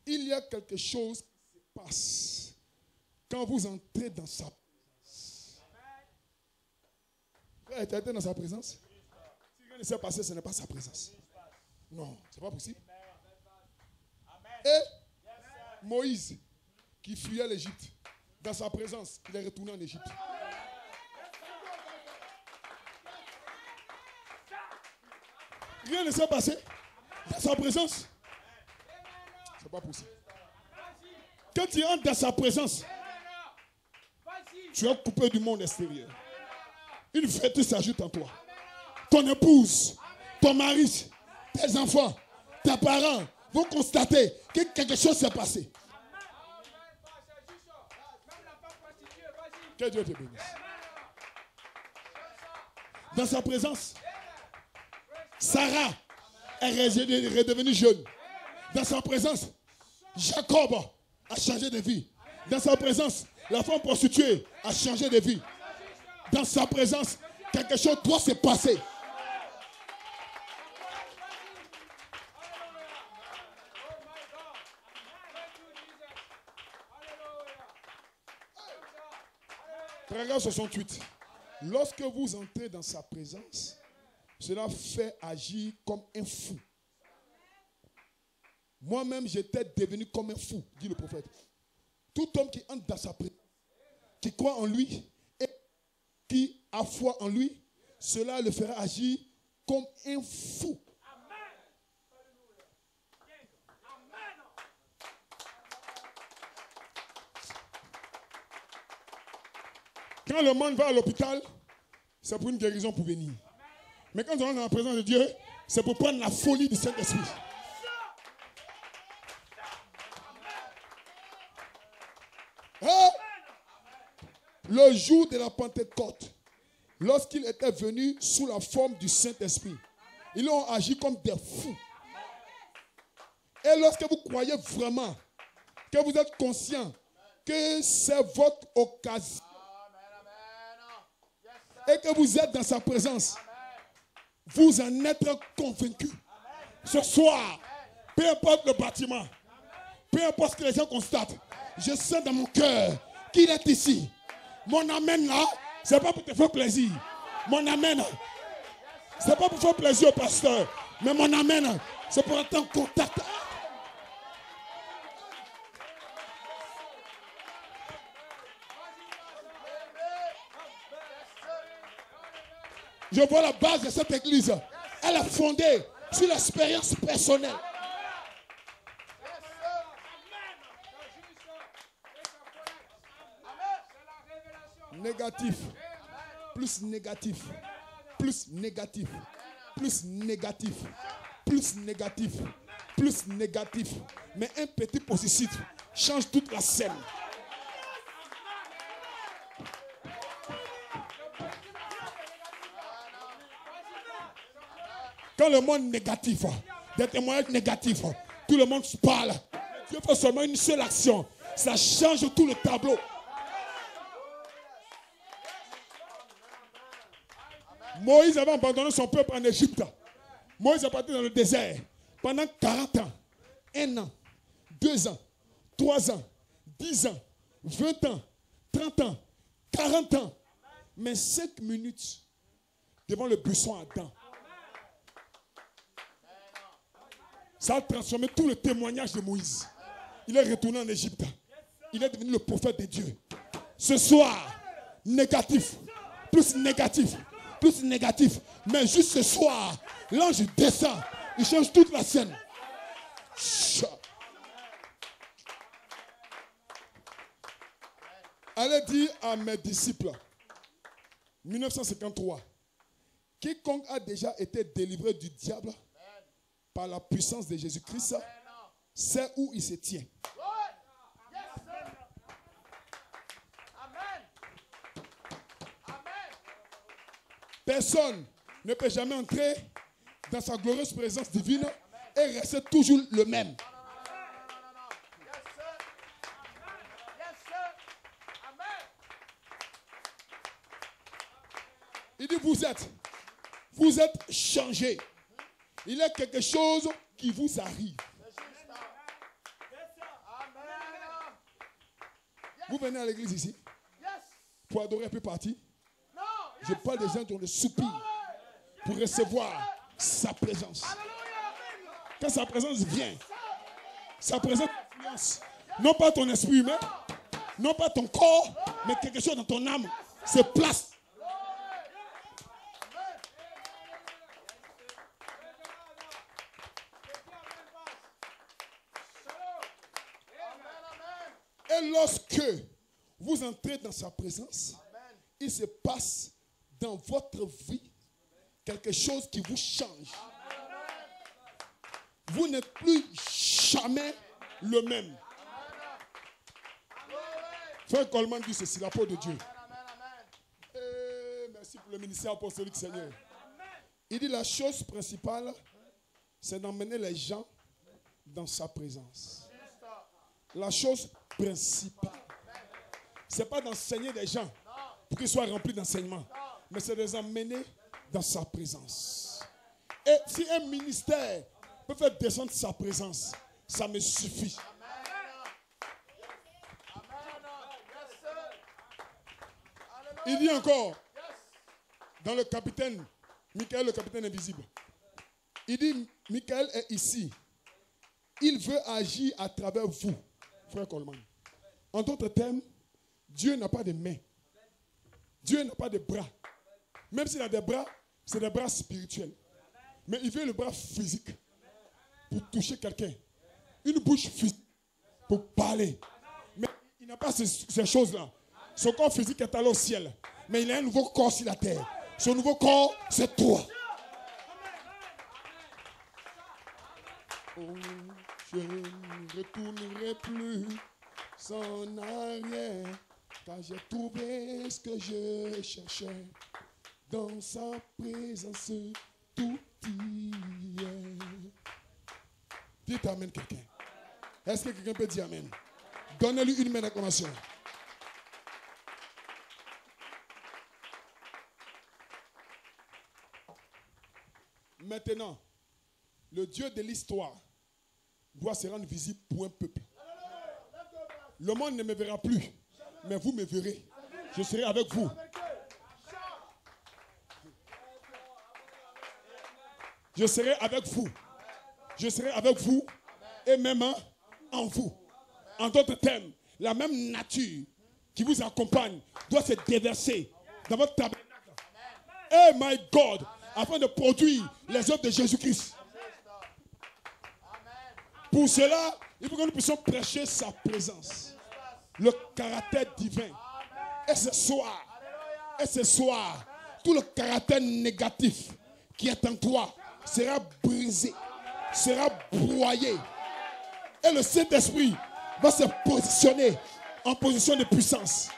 Il y a quelque chose qui se passe quand vous entrez dans sa présence. Frère, tu as été dans sa présence? Si rien ne s'est passé, ce n'est pas sa présence. Non, ce n'est pas possible. Et Moïse, qui fuyait l'Égypte, dans sa présence, il est retourné en Égypte. Rien ne s'est passé dans sa présence. C'est pas possible. Quand tu entres dans sa présence, tu es coupé du monde extérieur. Une vertu s'ajoute en toi. Ton épouse, ton mari, tes enfants, tes parents vont constater que quelque chose s'est passé. Que Dieu te bénisse. Dans sa présence, Sarah est redevenue jeune. Dans sa présence, Jacob a changé de vie. Dans sa présence, la femme prostituée a changé de vie. Dans sa présence, quelque chose doit se passer. Paragraphe 68. Lorsque vous entrez dans sa présence, cela fait agir comme un fou. Moi-même, j'étais devenu comme un fou, dit le prophète. Tout homme qui entre dans sa présence, qui croit en lui et qui a foi en lui, cela le fera agir comme un fou. Quand le monde va à l'hôpital, c'est pour une guérison pour venir. Mais quand on est dans la présence de Dieu, c'est pour prendre la folie du Saint-Esprit. Hein? Le jour de la Pentecôte, lorsqu'il était venu sous la forme du Saint-Esprit, ils ont agi comme des fous. Et lorsque vous croyez vraiment, que vous êtes conscient que c'est votre occasion, et que vous êtes dans sa présence, vous en êtes convaincu. Ce soir, peu importe le bâtiment, peu importe ce que les gens constatent, je sens dans mon cœur qu'il est ici. Mon amen là, ce n'est pas pour te faire plaisir. Mon amen, ce n'est pas pour faire plaisir au pasteur. Mais mon amen, c'est pour être en contact. Je vois la base de cette église. Elle est fondée sur l'expérience personnelle. Négatif. Plus négatif. Plus négatif. Plus négatif. Plus négatif. Plus négatif. Mais un petit positif change toute la scène. Quand le monde négatif, des témoignages négatifs, tout le monde se parle. Dieu fait seulement une seule action. Ça change tout le tableau. Moïse avait abandonné son peuple en Égypte. Moïse est parti dans le désert pendant 40 ans. 1 an, 2 ans, 3 ans, 10 ans, 20 ans, 30 ans, 40 ans. Mais 5 minutes devant le buisson ardent. Ça a transformé tout le témoignage de Moïse. Il est retourné en Égypte. Il est devenu le prophète de Dieu. Ce soir, négatif, plus négatif, plus négatif. Mais juste ce soir, l'ange descend. Il change toute la scène. Allez dire à mes disciples, 1953, quiconque a déjà été délivré du diable par la puissance de Jésus-Christ, c'est où il se tient. Personne ne peut jamais entrer dans sa glorieuse présence divine et rester toujours le même. Il dit vous êtes changés. Il y a quelque chose qui vous arrive. Vous venez à l'église ici pour adorer un peu partie. Je parle des gens qui ont le soupir pour recevoir sa présence. Quand sa présence vient, sa présence influence non pas ton esprit humain, non pas ton corps, mais quelque chose dans ton âme se place. Et lorsque vous entrez dans sa présence, il se passe dans votre vie quelque chose qui vous change. Vous n'êtes plus jamais le même. Frère Coleman dit ceci, la parole de Dieu. Et merci pour le ministère apostolique, Seigneur. Il dit la chose principale, c'est d'emmener les gens dans sa présence. La chose principale, ce n'est pas d'enseigner des gens pour qu'ils soient remplis d'enseignement, mais c'est de les emmener dans sa présence. Et si un ministère peut faire descendre sa présence, ça me suffit. Il dit encore, dans le capitaine, Michael, le capitaine invisible, il dit, Michael est ici. Il veut agir à travers vous, frère Coleman. En d'autres termes, Dieu n'a pas de mains. Dieu n'a pas de bras. Même s'il a des bras, c'est des bras spirituels. Mais il veut le bras physique pour toucher quelqu'un. Une bouche physique pour parler. Mais il n'a pas ces choses-là. Son corps physique est allé au ciel. Mais il a un nouveau corps sur la terre. Ce nouveau corps, c'est toi. Oh, je ne retournerai plus sans arrière. Car j'ai trouvé ce que je cherchais. Dans sa présence, tout y est. Dites amen quelqu'un. Est-ce que quelqu'un peut dire amen? Donnez-lui une main d'acclamation. Maintenant, le Dieu de l'histoire doit se rendre visible pour un peuple. Le monde ne me verra plus, mais vous me verrez. Je serai avec vous. Je serai avec vous. Je serai avec vous et même en vous. En d'autres termes, la même nature qui vous accompagne doit se déverser dans votre tabernacle. Oh my God, afin de produire les œuvres de Jésus-Christ. Pour cela, il faut que nous puissions prêcher sa présence, le caractère divin. Et ce soir, Et ce soir, tout le caractère négatif qui est en toi sera brisé, sera broyé. Et le Saint-Esprit va se positionner en position de puissance.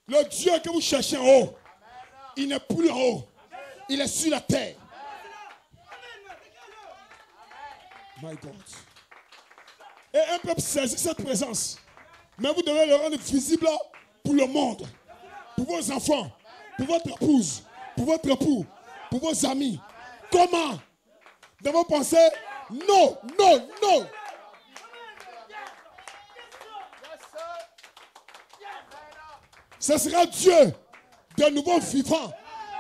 Le Dieu que vous cherchez en haut, il n'est plus en haut. Il est sur la terre. My God. Et un peuple saisit cette présence. Mais vous devez le rendre visible pour le monde. Pour vos enfants. Pour votre épouse. Pour votre époux. Pour vos amis. Comment? Dans vos pensées? Non, non, non. Ce sera Dieu de nouveau vivant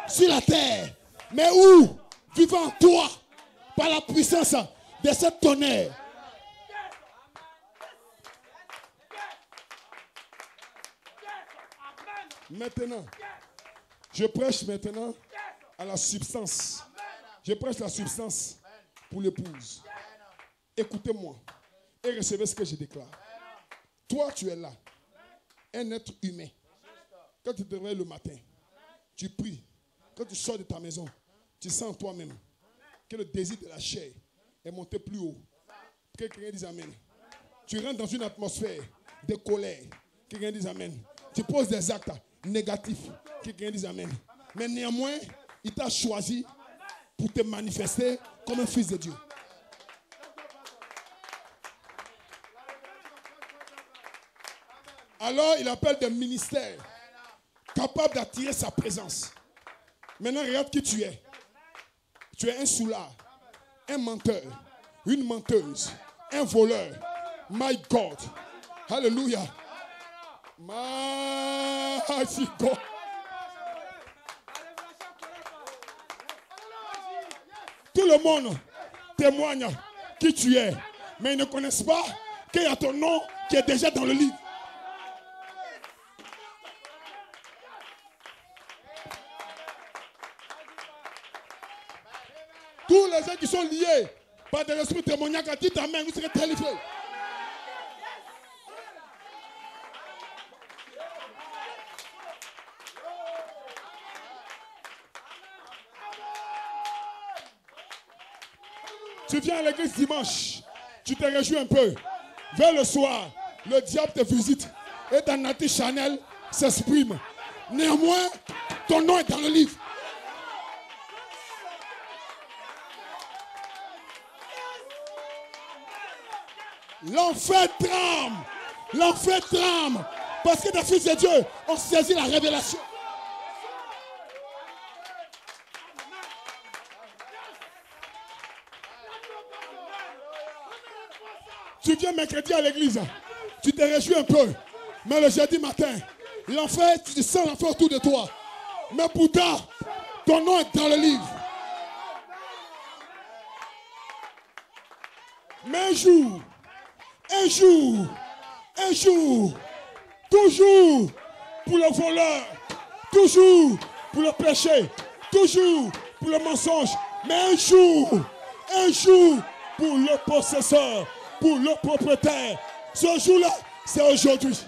sur la terre. Mais où? Vivant en toi. Par la puissance de ce tonnerre. Maintenant, je prêche maintenant à la substance. Je prêche la substance pour l'épouse. Écoutez-moi et recevez ce que je déclare. Toi, tu es là, un être humain. Quand tu te réveilles le matin, tu pries. Quand tu sors de ta maison, tu sens toi-même que le désir de la chair est monté plus haut. Que quelqu'un dise amen. Tu rentres dans une atmosphère de colère. Que quelqu'un dise amen. Tu poses des actes négatifs. Que quelqu'un dise amen. Mais néanmoins, il t'a choisi pour te manifester comme un fils de Dieu. Alors, il appelle des ministères capables d'attirer sa présence. Maintenant, regarde qui tu es. Tu es un soulard, un menteur, une menteuse, un voleur. My God. Alléluia. My God. Tout le monde témoigne qui tu es, mais ils ne connaissent pas qu'il y a ton nom qui est déjà dans le livre. Tous les gens qui sont liés par des esprits témoignages, dites amen, vous serez terrifiés. Tu viens à l'église dimanche, tu te réjouis un peu. Vers le soir, le diable te visite et ta nature charnelle s'exprime. Néanmoins, ton nom est dans le livre. L'enfer tremble. L'enfer tremble. Parce que des fils de Dieu ont saisi la révélation. Tu viens mercredi à l'église. Tu te réjouis un peu. Mais le jeudi matin, l'enfer, tu sens l'enfer autour de toi. Mais pourtant, ton nom est dans le livre. Mais un jour, toujours pour le voleur, toujours pour le péché, toujours pour le mensonge, mais un jour pour le possesseur, pour le propriétaire. Ce jour-là, c'est aujourd'hui.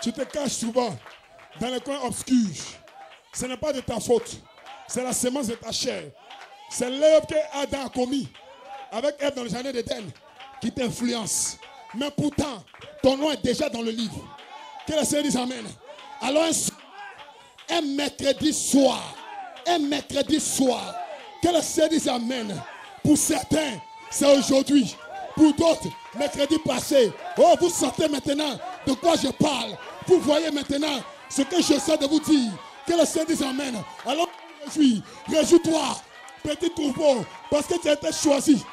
Tu te caches souvent dans les coins obscurs. Ce n'est pas de ta faute. C'est la semence de ta chair. C'est l'œuvre que Adam a commis avec Ève dans le jardin d'Éden qui t'influence. Mais pourtant, ton nom est déjà dans le livre. Que le Seigneur dise amen. Alors un mercredi soir, que le Seigneur dise amen. Pour certains, c'est aujourd'hui. Pour d'autres, mercredi passé. Oh, vous sentez maintenant de quoi je parle. Vous voyez maintenant ce que je sais de vous dire. Que le Seigneur dise amen. Alors, réjouis-toi, petit troupeau, parce que tu as été choisi.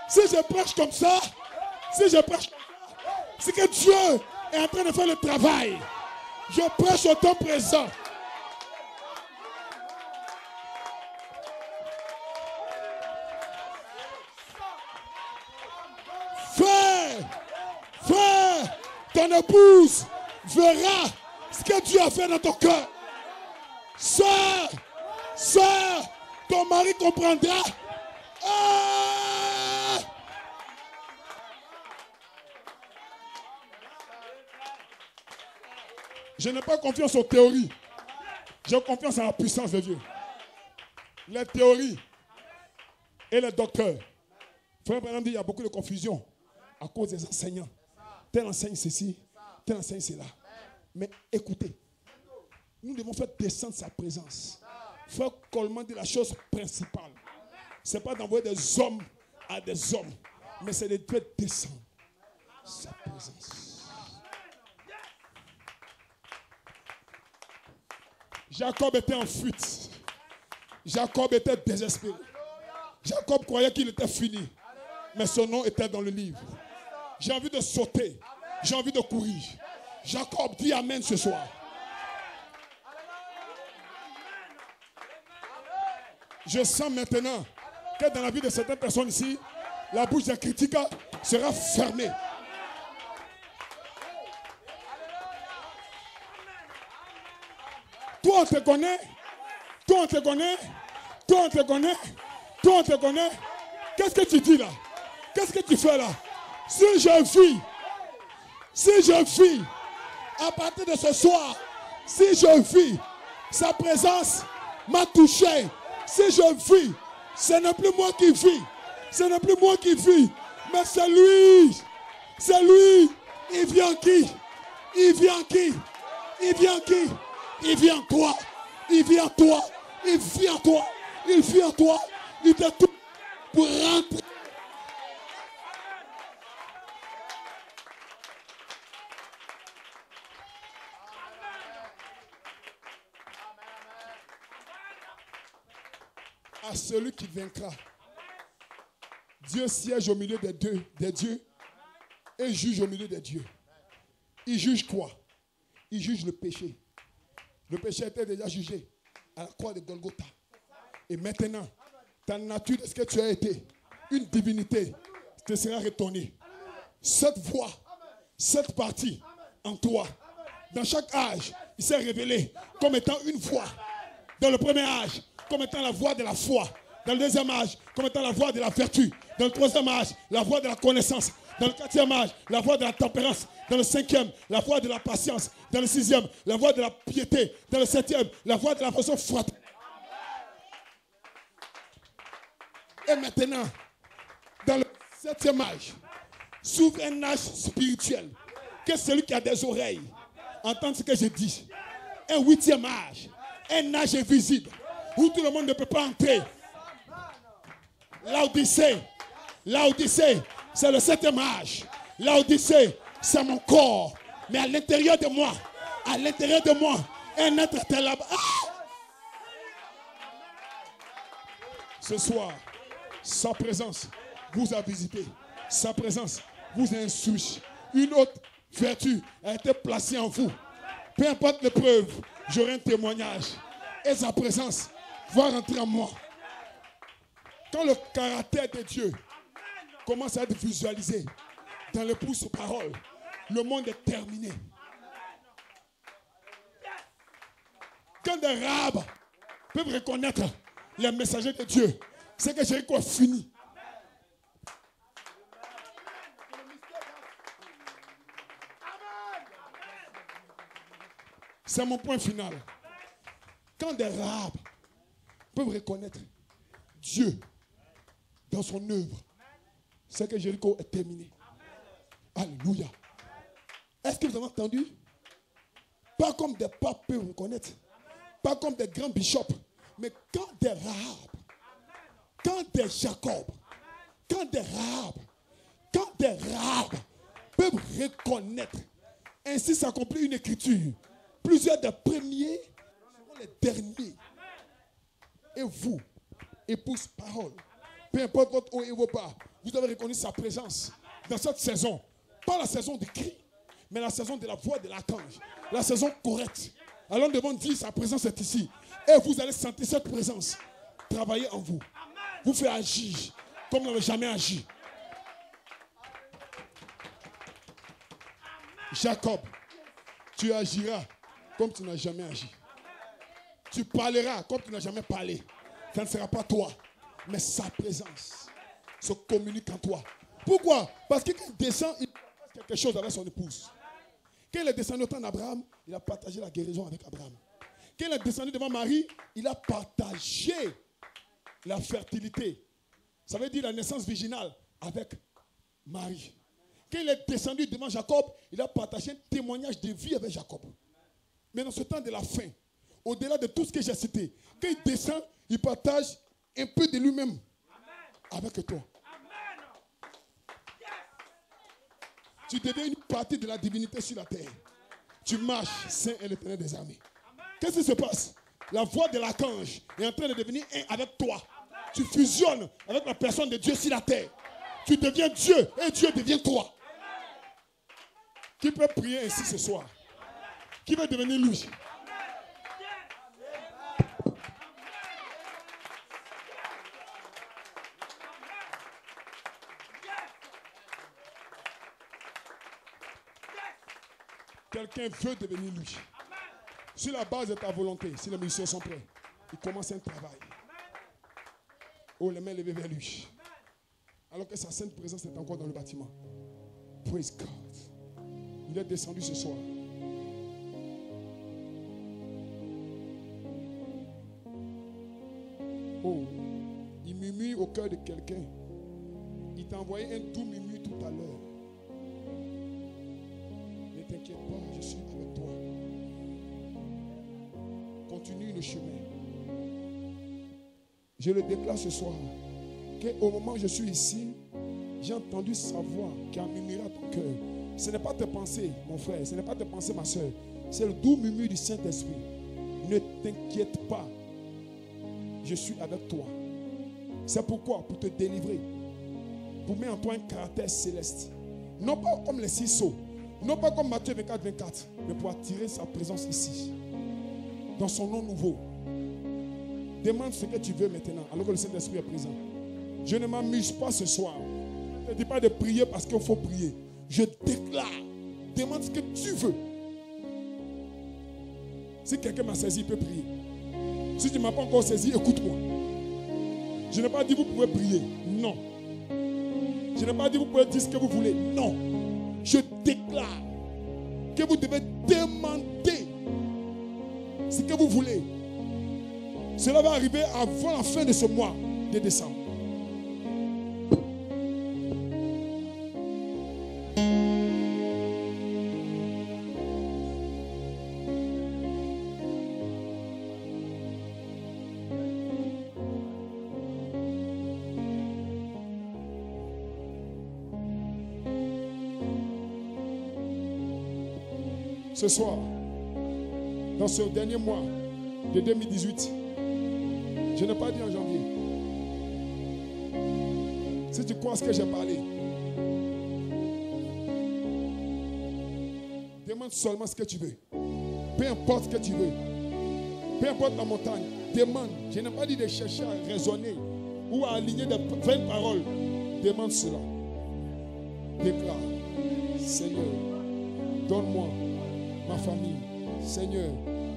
Si je prêche comme ça, c'est que Dieu est en train de faire le travail. Je prêche au temps présent. Frère, ton épouse verra ce que Dieu a fait dans ton cœur. Sœur, ton mari comprendra. Ah! Je n'ai pas confiance aux théories. J'ai confiance en la puissance de Dieu. Les théories et les docteurs. Frère Branham dit qu'il y a beaucoup de confusion à cause des enseignants. Tel enseigne ceci, tel enseigne cela. Mais écoutez, nous devons faire descendre sa présence. Frère Coleman dit la chose principale. Ce n'est pas d'envoyer des hommes à des hommes, mais c'est de faire descendre sa présence. Jacob était en fuite. Jacob était désespéré. Jacob croyait qu'il était fini. Mais son nom était dans le livre. J'ai envie de sauter. J'ai envie de courir. Jacob dit amen ce soir. Je sens maintenant que dans la vie de certaines personnes ici, la bouche des critiques sera fermée. Toi, on te connaît. Toi, on te connaît. Toi, on te connaît. Toi, on te connaît. Qu'est-ce que tu dis là? Qu'est-ce que tu fais là? Si je vis, à partir de ce soir, si je vis, sa présence m'a touché. Si je vis, ce n'est plus moi qui vis. Ce n'est plus moi qui vis, mais c'est lui. C'est lui. Il vient qui? Il vient qui? Il vient qui? Il vient toi. Il vient toi. Il vient toi. Il vient toi. Il te tout pour rentrer. À celui qui vaincra. Dieu siège au milieu des dieux et juge au milieu des dieux. Il juge quoi? Il juge le péché. Le péché était déjà jugé à la croix de Golgotha. Et maintenant, ta nature de ce que tu as été, une divinité, te sera retournée. Cette voix, cette partie en toi, dans chaque âge, il s'est révélé comme étant une voix. Dans le premier âge, comme étant la voix de la foi. Dans le deuxième âge, comme étant la voix de la vertu. Dans le troisième âge, la voix de la connaissance. Dans le quatrième âge, la voix de la tempérance. Dans le cinquième, la voix de la patience. Dans le sixième, la voix de la piété. Dans le septième, la voix de la façon fraternelle. Et maintenant, dans le septième âge, s'ouvre un âge spirituel. Que celui qui a des oreilles entende ce que je dis. Un huitième âge, un âge invisible, où tout le monde ne peut pas entrer. L'Odyssée, c'est le septième âge. L'Odyssée, c'est mon corps. Mais à l'intérieur de moi, un être était là-bas. Ah! Ce soir, sa présence vous a visité. Sa présence vous a instruit. Une autre vertu a été placée en vous. Peu importe l'épreuve, j'aurai un témoignage. Et sa présence va rentrer en moi. Quand le caractère de Dieu commence à être visualisé dans l'épouse de parole, le monde est terminé. Quand des rabbins peuvent reconnaître les messagers de Dieu, c'est que Jéricho est fini. C'est mon point final. Quand des rabbins peuvent reconnaître Dieu dans son œuvre, c'est que Jéricho est terminé. Alléluia. Est-ce que vous avez entendu? Pas comme des papes peuvent reconnaître, pas comme des grands bishops, mais quand des Rahab, quand des Jacob, quand des Rahab peuvent reconnaître, ainsi s'accomplit une écriture. Plusieurs des premiers seront les derniers. Et vous, épouse parole, peu importe votre haut et vos bas, vous avez reconnu sa présence dans cette saison. Pas la saison de cri, mais la saison de la voix de l'archange. La saison correcte. Alors nous devons dire sa présence est ici. Et vous allez sentir cette présence travailler en vous. Vous faire agir comme vous n'avez jamais agi. Jacob, tu agiras comme tu n'as jamais agi. Tu parleras comme tu n'as jamais parlé. Ça ne sera pas toi, mais sa présence se communique en toi. Pourquoi? Parce que quand il descend, il partage quelque chose avec son épouse. Quand il est descendu au temps d'Abraham, il a partagé la guérison avec Abraham. Quand il est descendu devant Marie, il a partagé la fertilité. Ça veut dire la naissance virginale avec Marie. Quand il est descendu devant Jacob, il a partagé un témoignage de vie avec Jacob. Mais dans ce temps de la fin, au-delà de tout ce que j'ai cité, quand il descend, il partage un peu de lui-même avec toi. Tu deviens une partie de la divinité sur la terre. Tu marches, Saint et l'Éternel des armées. Qu'est-ce qui se passe? La voix de l'archange est en train de devenir un avec toi. Tu fusionnes avec la personne de Dieu sur la terre. Tu deviens Dieu et Dieu devient toi. Qui peut prier ainsi ce soir? Qui veut devenir lui? Quelqu'un veut devenir lui. Sur la base de ta volonté, si les musiciens sont prêts, il commence un travail. Oh, les mains levées vers lui. Alors que sa sainte présence est encore dans le bâtiment. Praise God. Il est descendu ce soir. Oh, il murmure au cœur de quelqu'un. Il t'a envoyé un doux murmure tout à l'heure. Ne t'inquiète pas, je suis avec toi. Continue le chemin. Je le déclare ce soir. Qu'au moment où je suis ici, j'ai entendu sa voix qui a murmuré à ton cœur. Ce n'est pas tes pensées, mon frère. Ce n'est pas tes pensées, ma soeur. C'est le doux murmure du Saint-Esprit. Ne t'inquiète pas. Je suis avec toi. C'est pourquoi? Pour te délivrer. Pour mettre en toi un caractère céleste. Non pas comme les 6 sceaux. Non pas comme Matthieu 24, 24. Mais pour attirer sa présence ici. Dans son nom nouveau. Demande ce que tu veux maintenant. Alors que le Saint-Esprit est présent. Je ne m'amuse pas ce soir. Je ne dis pas de prier parce qu'il faut prier. Je déclare. Demande ce que tu veux. Si quelqu'un m'a saisi, il peut prier. Si tu ne m'as pas encore saisi, écoute-moi. Je n'ai pas dit vous pouvez prier. Non. Je n'ai pas dit vous pouvez dire ce que vous voulez. Non. Je déclare que vous devez demander ce que vous voulez. Cela va arriver avant la fin de ce mois de décembre. Ce soir, dans ce dernier mois de 2018, je n'ai pas dit en janvier. Si tu crois ce que j'ai parlé, demande seulement ce que tu veux. Peu importe ce que tu veux. Peu importe la montagne, demande. Je n'ai pas dit de chercher à raisonner ou à aligner de 20 paroles. Demande cela. Déclare, Seigneur, donne-moi ma famille. Seigneur,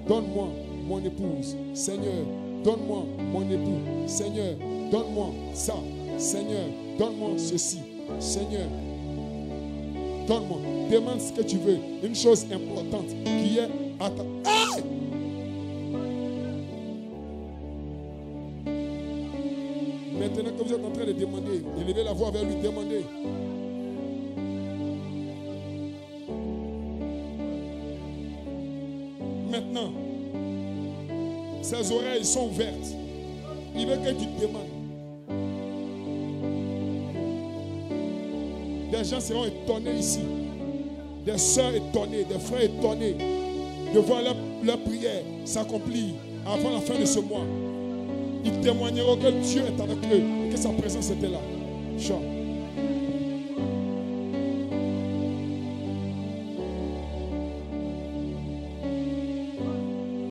donne-moi mon épouse. Seigneur, donne-moi mon époux. Seigneur, donne-moi ça. Seigneur, donne-moi ceci. Seigneur, donne-moi. Demande ce que tu veux. Une chose importante qui est à ta... Hey! Maintenant que vous êtes en train de demander, élevez la voix vers lui, demandez. Maintenant, ses oreilles sont ouvertes. Il veut que tu demandes. Des gens seront étonnés ici. Des soeurs étonnées, des frères étonnés de voir leur prière s'accomplir avant la fin de ce mois. Ils témoigneront que Dieu est avec eux et que sa présence était là. Chant.